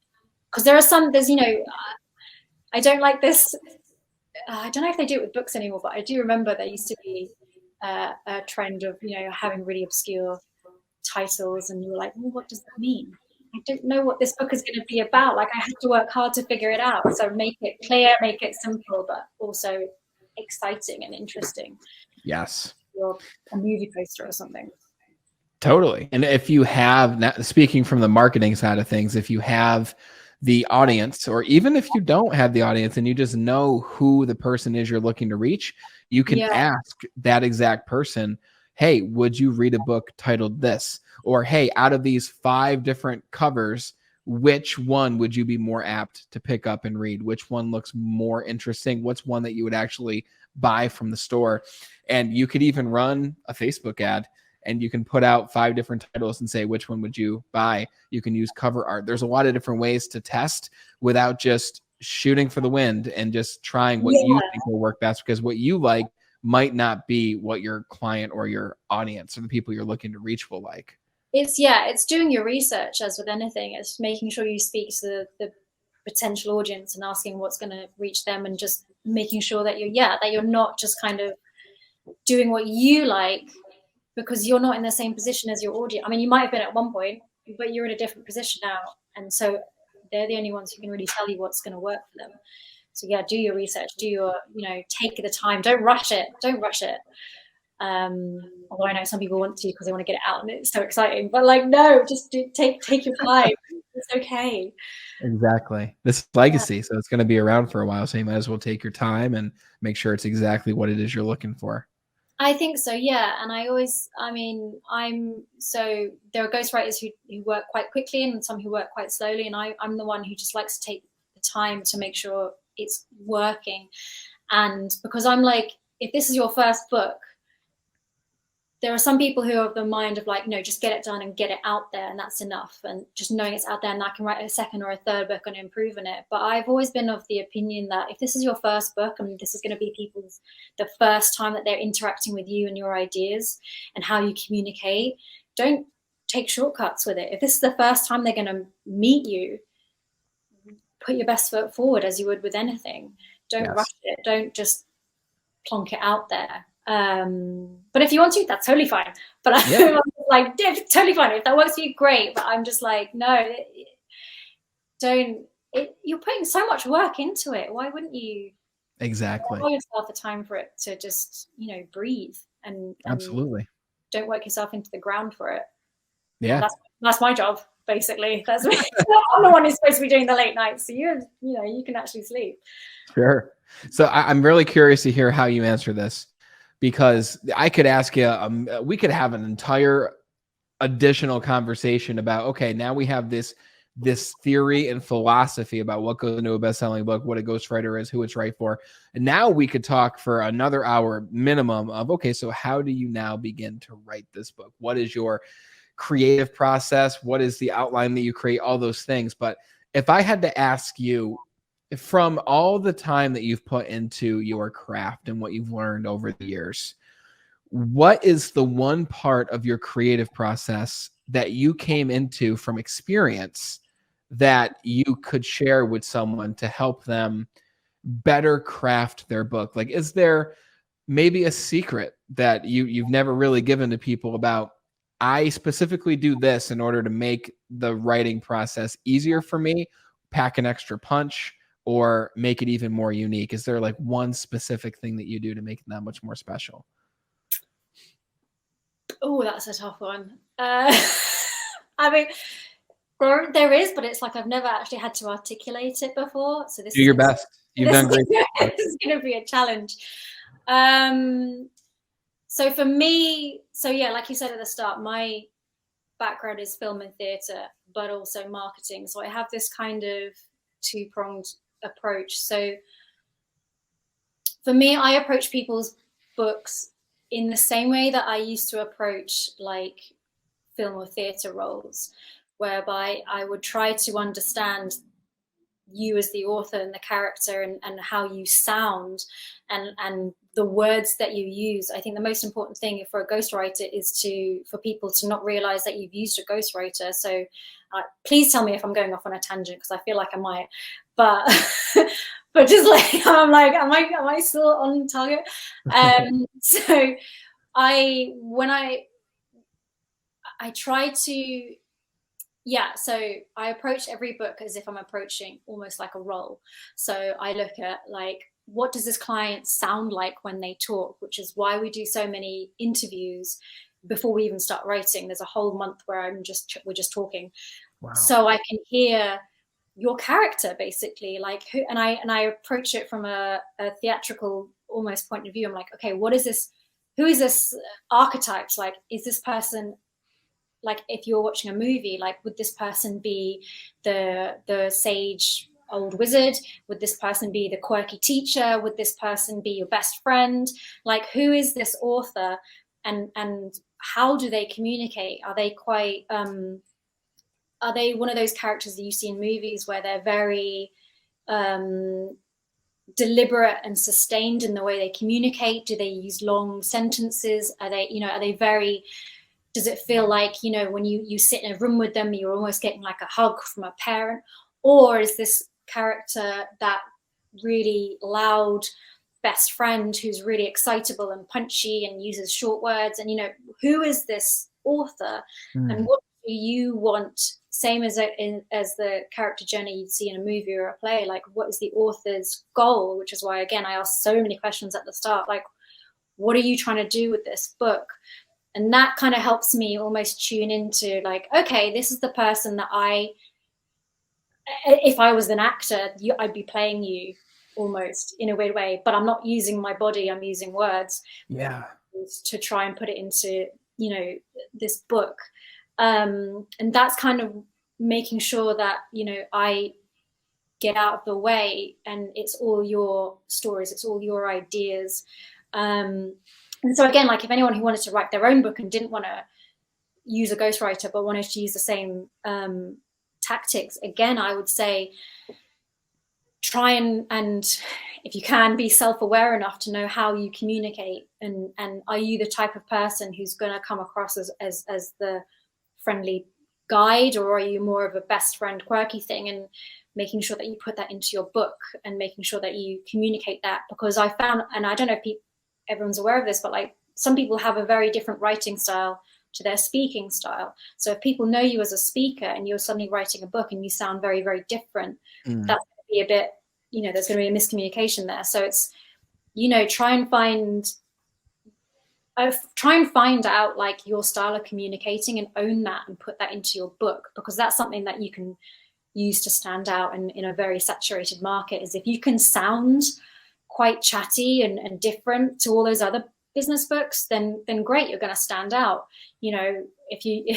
Because there's I don't like this. I don't know if they do it with books anymore, but I do remember there used to be a trend of having really obscure titles, and you were like, well, what does that mean? I don't know what this book is going to be about. Like, I have to work hard to figure it out. So make it clear, make it simple, but also exciting and interesting. Yes. Or a movie poster or something. Totally. And if you have, speaking from the marketing side of things, if you have the audience, or even if you don't have the audience and you just know who the person is you're looking to reach, you can ask that exact person, hey, would you read a book titled this? Or, hey, out of these 5 different covers, which one would you be more apt to pick up and read? Which one looks more interesting? What's one that you would actually buy from the store? And you could even run a Facebook ad, and you can put out 5 different titles and say, which one would you buy? You can use cover art. There's a lot of different ways to test without just shooting for the wind and just trying what you think will work best, because what you like might not be what your client or your audience or the people you're looking to reach will like. It's doing your research, as with anything. It's making sure you speak to the potential audience and asking what's going to reach them, and just making sure that you're not just kind of doing what you like, because you're not in the same position as your audience. I mean, you might have been at one point, but you're in a different position now. And so they're the only ones who can really tell you what's going to work for them. So yeah, do your research, take the time. Don't rush it. Although I know some people want to, because they want to get it out and it's so exciting, but like, no, just take your time. It's okay. Exactly. This is legacy. So it's going to be around for a while. So you might as well take your time and make sure it's exactly what it is you're looking for. I think so, yeah. And there are ghostwriters who work quite quickly and some who work quite slowly. And I'm the one who just likes to take the time to make sure it's working. And because I'm like, if this is your first book, there are some people who have the mind of like, no, just get it done and get it out there, and that's enough. And just knowing it's out there, and I can write a second or a third book and improve on it. But I've always been of the opinion that if this is your first book, and this is going to be the first time that they're interacting with you and your ideas and how you communicate, don't take shortcuts with it. If this is the first time they're going to meet you, put your best foot forward, as you would with anything. Don't rush it. Don't just plonk it out there. But if you want to, that's totally fine. But I'm like, totally fine. If that works for you, great. But I'm just like, no, you're putting so much work into it. Why wouldn't you allow yourself the time for it to just, breathe and absolutely don't work yourself into the ground for it. Yeah. That's my job, basically. That's me. I'm the one who's supposed to be doing the late nights. So you can actually sleep. Sure. So I'm really curious to hear how you answer this, because I could ask you, we could have an entire additional conversation about, okay, now we have this theory and philosophy about what goes into a best-selling book, what a ghostwriter is, who it's right for. And now we could talk for another hour minimum of, okay, so how do you now begin to write this book? What is your creative process? What is the outline that you create? All those things. But if I had to ask you, from all the time that you've put into your craft and what you've learned over the years, what is the one part of your creative process that you came into from experience that you could share with someone to help them better craft their book? Like, is there maybe a secret that you've never really given to people about, I specifically do this in order to make the writing process easier for me, pack an extra punch, or make it even more unique? Is there like one specific thing that you do to make it that much more special? Oh, that's a tough one. I mean, there is, but it's like I've never actually had to articulate it before. So this Do your best. You've done great. This is going to be a challenge. So for me, so yeah, like you said at the start, my background is film and theatre, but also marketing. So I have this kind of two-pronged approach. So for me, I approach people's books in the same way that I used to approach like film or theatre roles, whereby I would try to understand you as the author and the character, and how you sound, and the words that you use. I think the most important thing for a ghostwriter is for people to not realize that you've used a ghostwriter. So please tell me if I'm going off on a tangent, because I feel like I might, but but just like I'm like, am I still on target? So when I try to, yeah, so I approach every book as if I'm approaching almost like a role. So I look at like, what does this client sound like when they talk, which is why we do so many interviews before we even start writing. There's a whole month where we're just talking. Wow. So I can hear your character basically, like who, and I approach it from a theatrical almost point of view. I'm like, okay, what is this? Who is this archetypes? Like, is this person, like if you're watching a movie, like would this person be the sage old wizard? Would this person be the quirky teacher? Would this person be your best friend? Like, who is this author, and how do they communicate? Are they quite are they one of those characters that you see in movies where they're very deliberate and sustained in the way they communicate? Do they use long sentences? Are they very, does it feel like, when you sit in a room with them, you're almost getting like a hug from a parent? Or is this character that really loud best friend who's really excitable and punchy and uses short words? And, who is this author? And what do you want? Same as the character journey you'd see in a movie or a play. Like, what is the author's goal? Which is why, again, I asked so many questions at the start. Like, what are you trying to do with this book? And that kind of helps me almost tune into like, okay, this is the person that if I was an actor, I'd be playing you almost in a weird way, but I'm not using my body, I'm using words. Yeah. To try and put it into, this book. And that's kind of making sure that, I get out of the way and it's all your stories, it's all your ideas. And so again, like if anyone who wanted to write their own book and didn't want to use a ghostwriter but wanted to use the same tactics, again, I would say try and if you can, be self-aware enough to know how you communicate, and are you the type of person who's going to come across as the friendly guide, or are you more of a best friend quirky thing? And making sure that you put that into your book and making sure that you communicate that, because I found, and I don't know if everyone's aware of this, but like some people have a very different writing style to their speaking style. So if people know you as a speaker and you're suddenly writing a book and you sound very, very different, that's going to be a bit, there's going to be a miscommunication there. So it's, try and find out like your style of communicating and own that and put that into your book, because that's something that you can use to stand out in a very saturated market. Is if you can sound quite chatty and different to all those other business books, then great, you're going to stand out. If you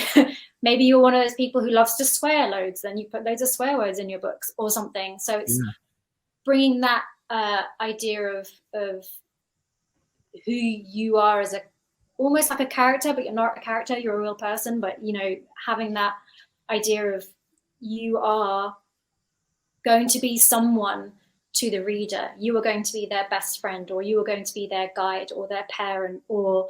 maybe you're one of those people who loves to swear loads, then you put loads of swear words in your books or something. So it's bringing that idea of who you are as a almost like a character, but you're not a character, you're a real person. But, you know, having that idea of you are going to be someone to the reader. You are going to be their best friend, or you are going to be their guide, or their parent, or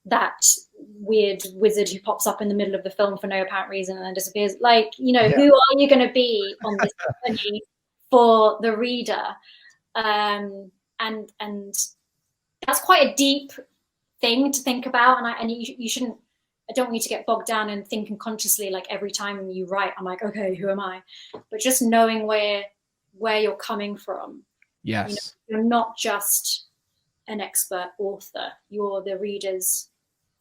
that weird wizard who pops up in the middle of the film for no apparent reason and then disappears. Like, you know, Yeah. who are you going to be on this journey for the reader? And that's quite a deep thing to think about, and you shouldn't. I don't want you to get bogged down in thinking consciously, like every time you write, I'm like, okay, who am I? But just knowing where you're coming from. Yes. You know, you're not just an expert author. You're the reader's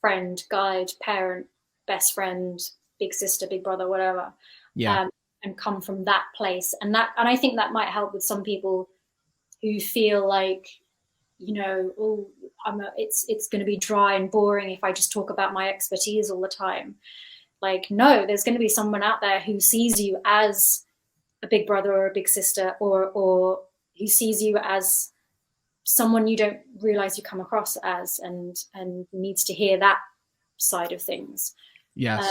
friend, guide, parent, best friend, big sister, big brother, whatever. Yeah. And come from that place. And I think that might help with some people who feel like, you know, oh, it's going to be dry and boring if I just talk about my expertise all the time. Like, no, there's going to be someone out there who sees you as a big brother or a big sister, or who sees you as someone you don't realize you come across as, and needs to hear that side of things. Yes.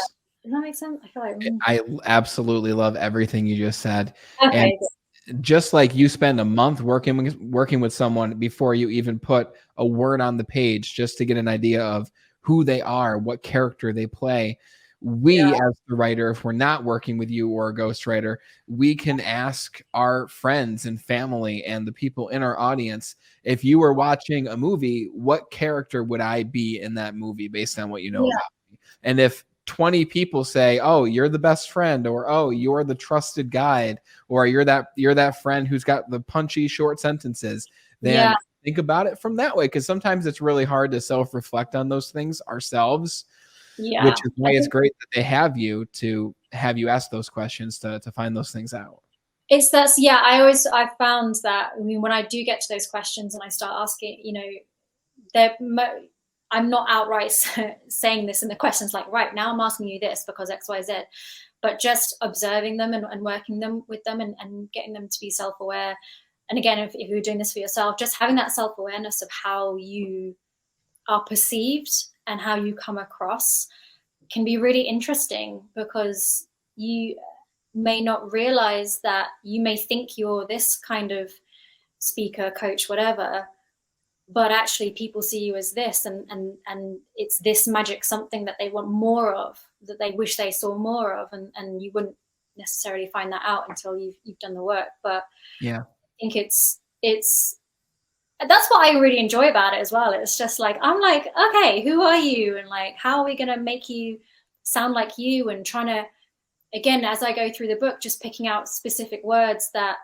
Does that make sense? I feel like I absolutely love everything you just said. okay. And just like you spend a month working with someone before you even put a word on the page, just to get an idea of who they are, what character they play. We, as the writer, if we're not working with you or a ghostwriter, we can ask our friends and family and the people in our audience, if you were watching a movie, what character would I be in that movie based on what you know about me? And if 20 people say, oh, you're the best friend, or oh, you're the trusted guide, or you're that friend who's got the punchy short sentences, then think about it from that way, because sometimes it's really hard to self-reflect on those things ourselves. Which is why it's great that they have you ask those questions to find those things out. I found that, I mean, when I do get to those questions and I start asking, you know, I'm not outright saying this in the questions, like, right now I'm asking you this because X, Y, Z, but just observing them and working with them and getting them to be self-aware. And again, if you're doing this for yourself, just having that self-awareness of how you are perceived and how you come across can be really interesting, because you may not realize that you may think you're this kind of speaker, coach, whatever, but actually people see you as this, and it's this magic something that they want more of, that they wish they saw more of, and you wouldn't necessarily find that out until you've done the work. But yeah, I think it's that's what I really enjoy about it as well. It's just like, I'm like, okay, who are you? And like, how are we going to make you sound like you? And trying to, again, as I go through the book, just picking out specific words that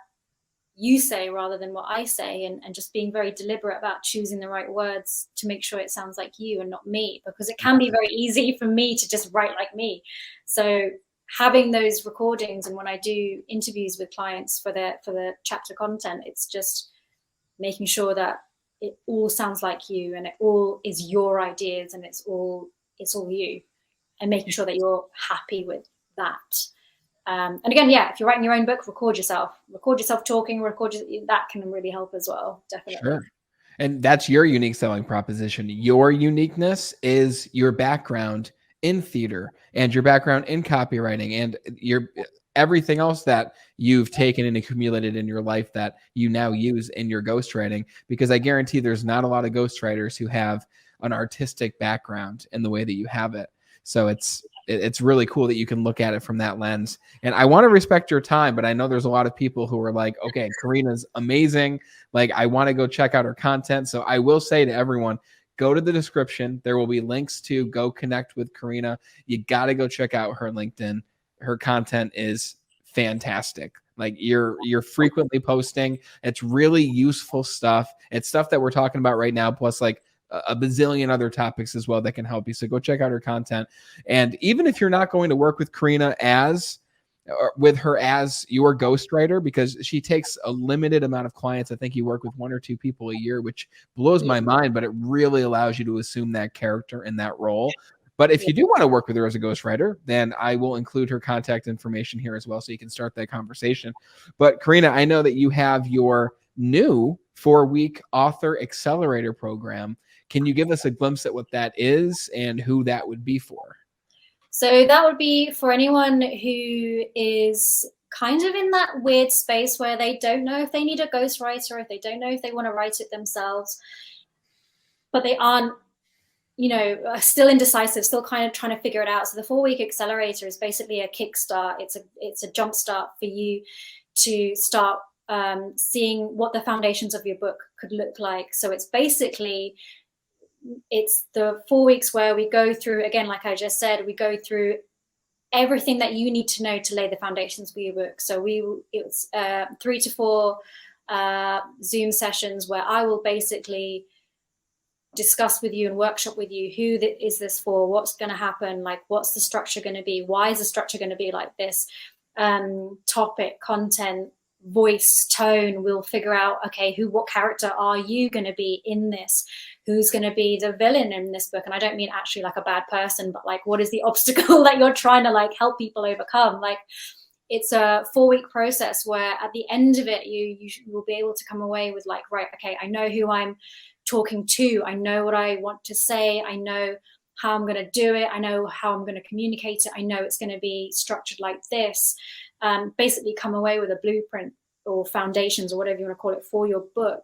you say rather than what I say, and just being very deliberate about choosing the right words to make sure it sounds like you and not me, because it can be very easy for me to just write like me. So having those recordings, and when I do interviews with clients for the chapter content, it's just making sure that it all sounds like you, and it all is your ideas, and it's all you, and making sure that you're happy with that. And again, if you're writing your own book, record yourself talking, that can really help as well. Definitely. Sure. And that's your unique selling proposition. Your uniqueness is your background in theater and your background in copywriting and your everything else that you've taken and accumulated in your life that you now use in your ghostwriting, because I guarantee there's not a lot of ghostwriters who have an artistic background in the way that you have it. So it's really cool that you can look at it from that lens. And I want to respect your time, but I know there's a lot of people who are like, okay, Corinna's amazing. Like, I want to go check out her content. So I will say to everyone, go to the description. There will be links to go connect with Corinna. You got to go check out her LinkedIn. Her content is fantastic. Like, you're frequently posting. It's really useful stuff. It's stuff that we're talking about right now, plus like a bazillion other topics as well that can help you. So go check out her content. And even if you're not going to work with Corinna as your ghostwriter, because she takes a limited amount of clients. I think you work with 1 or 2 people a year, which blows my mind, but it really allows you to assume that character in that role. But if you do want to work with her as a ghostwriter, then I will include her contact information here as well, so you can start that conversation. But Corinna, I know that you have your new 4-week author accelerator program. Can you give us a glimpse at what that is and who that would be for? So that would be for anyone who is kind of in that weird space where they don't know if they need a ghostwriter, if they don't know if they want to write it themselves, but they aren't, still indecisive, still kind of trying to figure it out. So the 4-week accelerator is basically a kickstart. It's a jump start for you to start seeing what the foundations of your book could look like. So it's basically, it's the 4 weeks where we go through, again, like I just said, we go through everything that you need to know to lay the foundations for your book. So it's 3 to 4 Zoom sessions where I will basically discuss with you and workshop with you who is this for, what's going to happen, like what's the structure going to be, why is the structure going to be like this, topic, content, voice, tone. We'll figure out, okay, what character are you going to be in this, who's going to be the villain in this book. And I don't mean actually like a bad person, but like what is the obstacle that you're trying to like help people overcome. Like it's a 4-week process where at the end of it you will be able to come away with like, right, okay, I know who I'm talking to, I know what I want to say, I know how I'm going to do it, I know how I'm going to communicate it, I know it's going to be structured like this. Basically come away with a blueprint or foundations or whatever you want to call it for your book.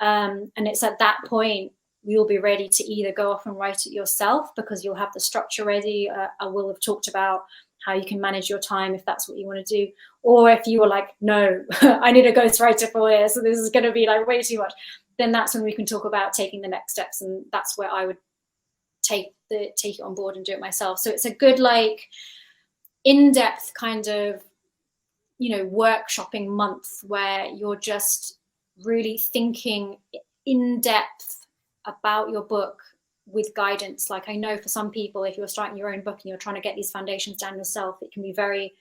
And it's at that point you'll be ready to either go off and write it yourself because you'll have the structure ready. I will have talked about how you can manage your time if that's what you want to do. Or if you were like, no, I need a ghostwriter for this, so this is going to be like way too much, then that's when we can talk about taking the next steps. And that's where I would take it on board and do it myself. So it's a good, like, in-depth kind of, workshopping month where you're just really thinking in depth about your book with guidance. Like I know for some people, if you're starting your own book and you're trying to get these foundations down yourself, it can be very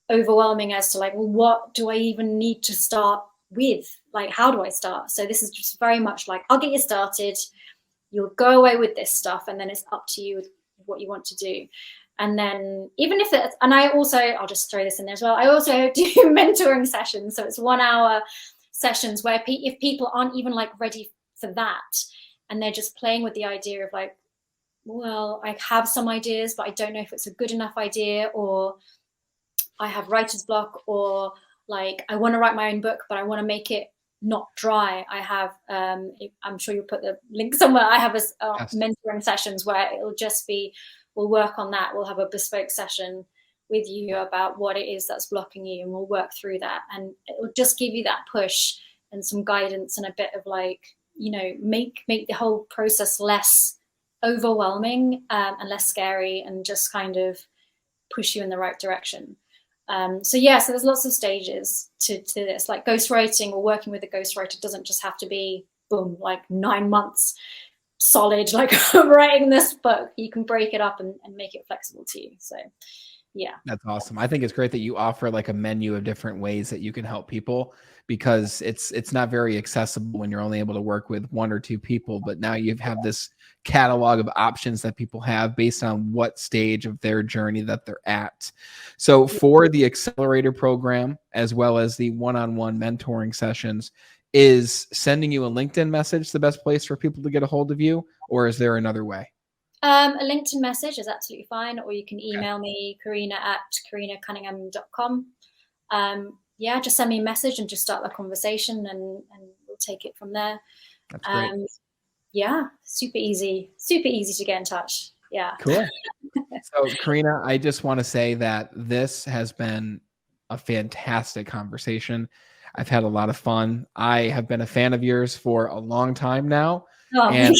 overwhelming as to like, well, what do I even need to start with? Like, how do I start? So this is just very much like, I'll get you started. You'll go away with this stuff, and then it's up to you with what you want to do. And then even if it's, and I'll just throw this in there as well, I also do mentoring sessions. So it's 1 hour sessions where if people aren't even like ready for that, and they're just playing with the idea of like, well, I have some ideas, but I don't know if it's a good enough idea, or I have writer's block, or like I want to write my own book, but I want to make it not dry. I have, I'm sure you'll put the link somewhere. I have mentoring sessions where it'll just be, we'll work on that. We'll have a bespoke session with you about what it is that's blocking you, and we'll work through that. And it will just give you that push and some guidance and a bit of like, make the whole process less overwhelming and less scary, and just kind of push you in the right direction. So there's lots of stages to this. Like ghostwriting or working with a ghostwriter doesn't just have to be boom, like 9 months solid, like writing this book. You can break it up and make it flexible to you. So yeah. That's awesome. I think it's great that you offer like a menu of different ways that you can help people, because it's not very accessible when you're only able to work with 1 or 2 people. But now you have this catalog of options that people have based on what stage of their journey that they're at. So for the accelerator program, as well as the one-on-one mentoring sessions, is sending you a LinkedIn message the best place for people to get a hold of you, or is there another way? A LinkedIn message is absolutely fine, or you can email me, Corinna at CorinnaCunningham.com. Just send me a message and just start the conversation, and we'll take it from there. That's great. Super easy to get in touch. Yeah. Cool. So Corinna, I just want to say that this has been a fantastic conversation. I've had a lot of fun. I have been a fan of yours for a long time now. And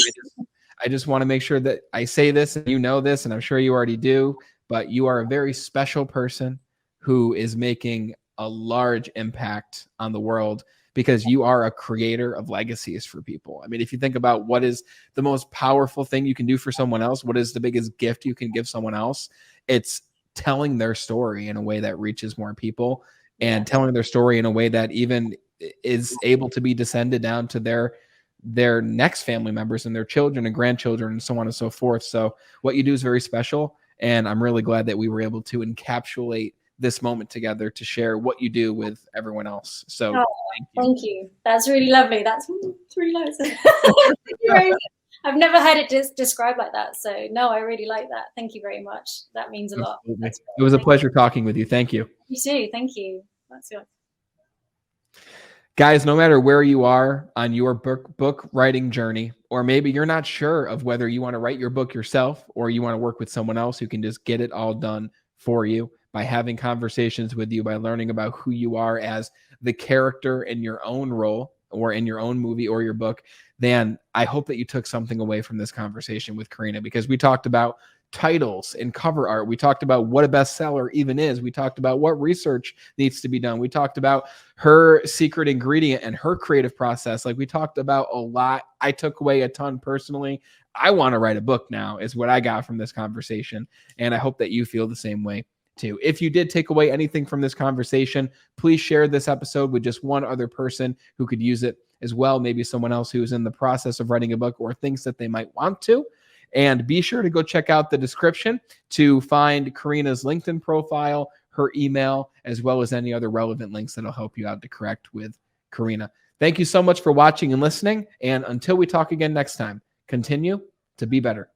I just want to make sure that I say this, and you know this, and I'm sure you already do, but you are a very special person who is making a large impact on the world, because you are a creator of legacies for people. I mean, if you think about what is the most powerful thing you can do for someone else, what is the biggest gift you can give someone else, it's telling their story in a way that reaches more people, and telling their story in a way that even is able to be descended down to their next family members and their children and grandchildren and so on and so forth. So what you do is very special, and I'm really glad that we were able to encapsulate this moment together to share what you do with everyone else. So thank you. That's really lovely. That's really nice. Thank you very much. I've never heard it described like that. So no, I really like that. Thank you very much. That means a lot. Absolutely. That's It great. was a Thank pleasure talking with you. Thank you. you too. Thank you. That's good. Guys, no matter where you are on your book writing journey, or maybe you're not sure of whether you want to write your book yourself or you want to work with someone else who can just get it all done for you by having conversations with you, by learning about who you are as the character in your own role or in your own movie or your book, then I hope that you took something away from this conversation with Corinna, because we talked about titles and cover art. We talked about what a bestseller even is. We talked about what research needs to be done. We talked about her secret ingredient and her creative process. Like, we talked about a lot. I took away a ton personally. I want to write a book now is what I got from this conversation. And I hope that you feel the same way too. If you did take away anything from this conversation, please share this episode with just one other person who could use it as well. Maybe someone else who is in the process of writing a book or thinks that they might want to. And be sure to go check out the description to find Corinna's LinkedIn profile, her email, as well as any other relevant links that'll help you out to connect with Corinna. Thank you so much for watching and listening. And until we talk again next time, continue to be better.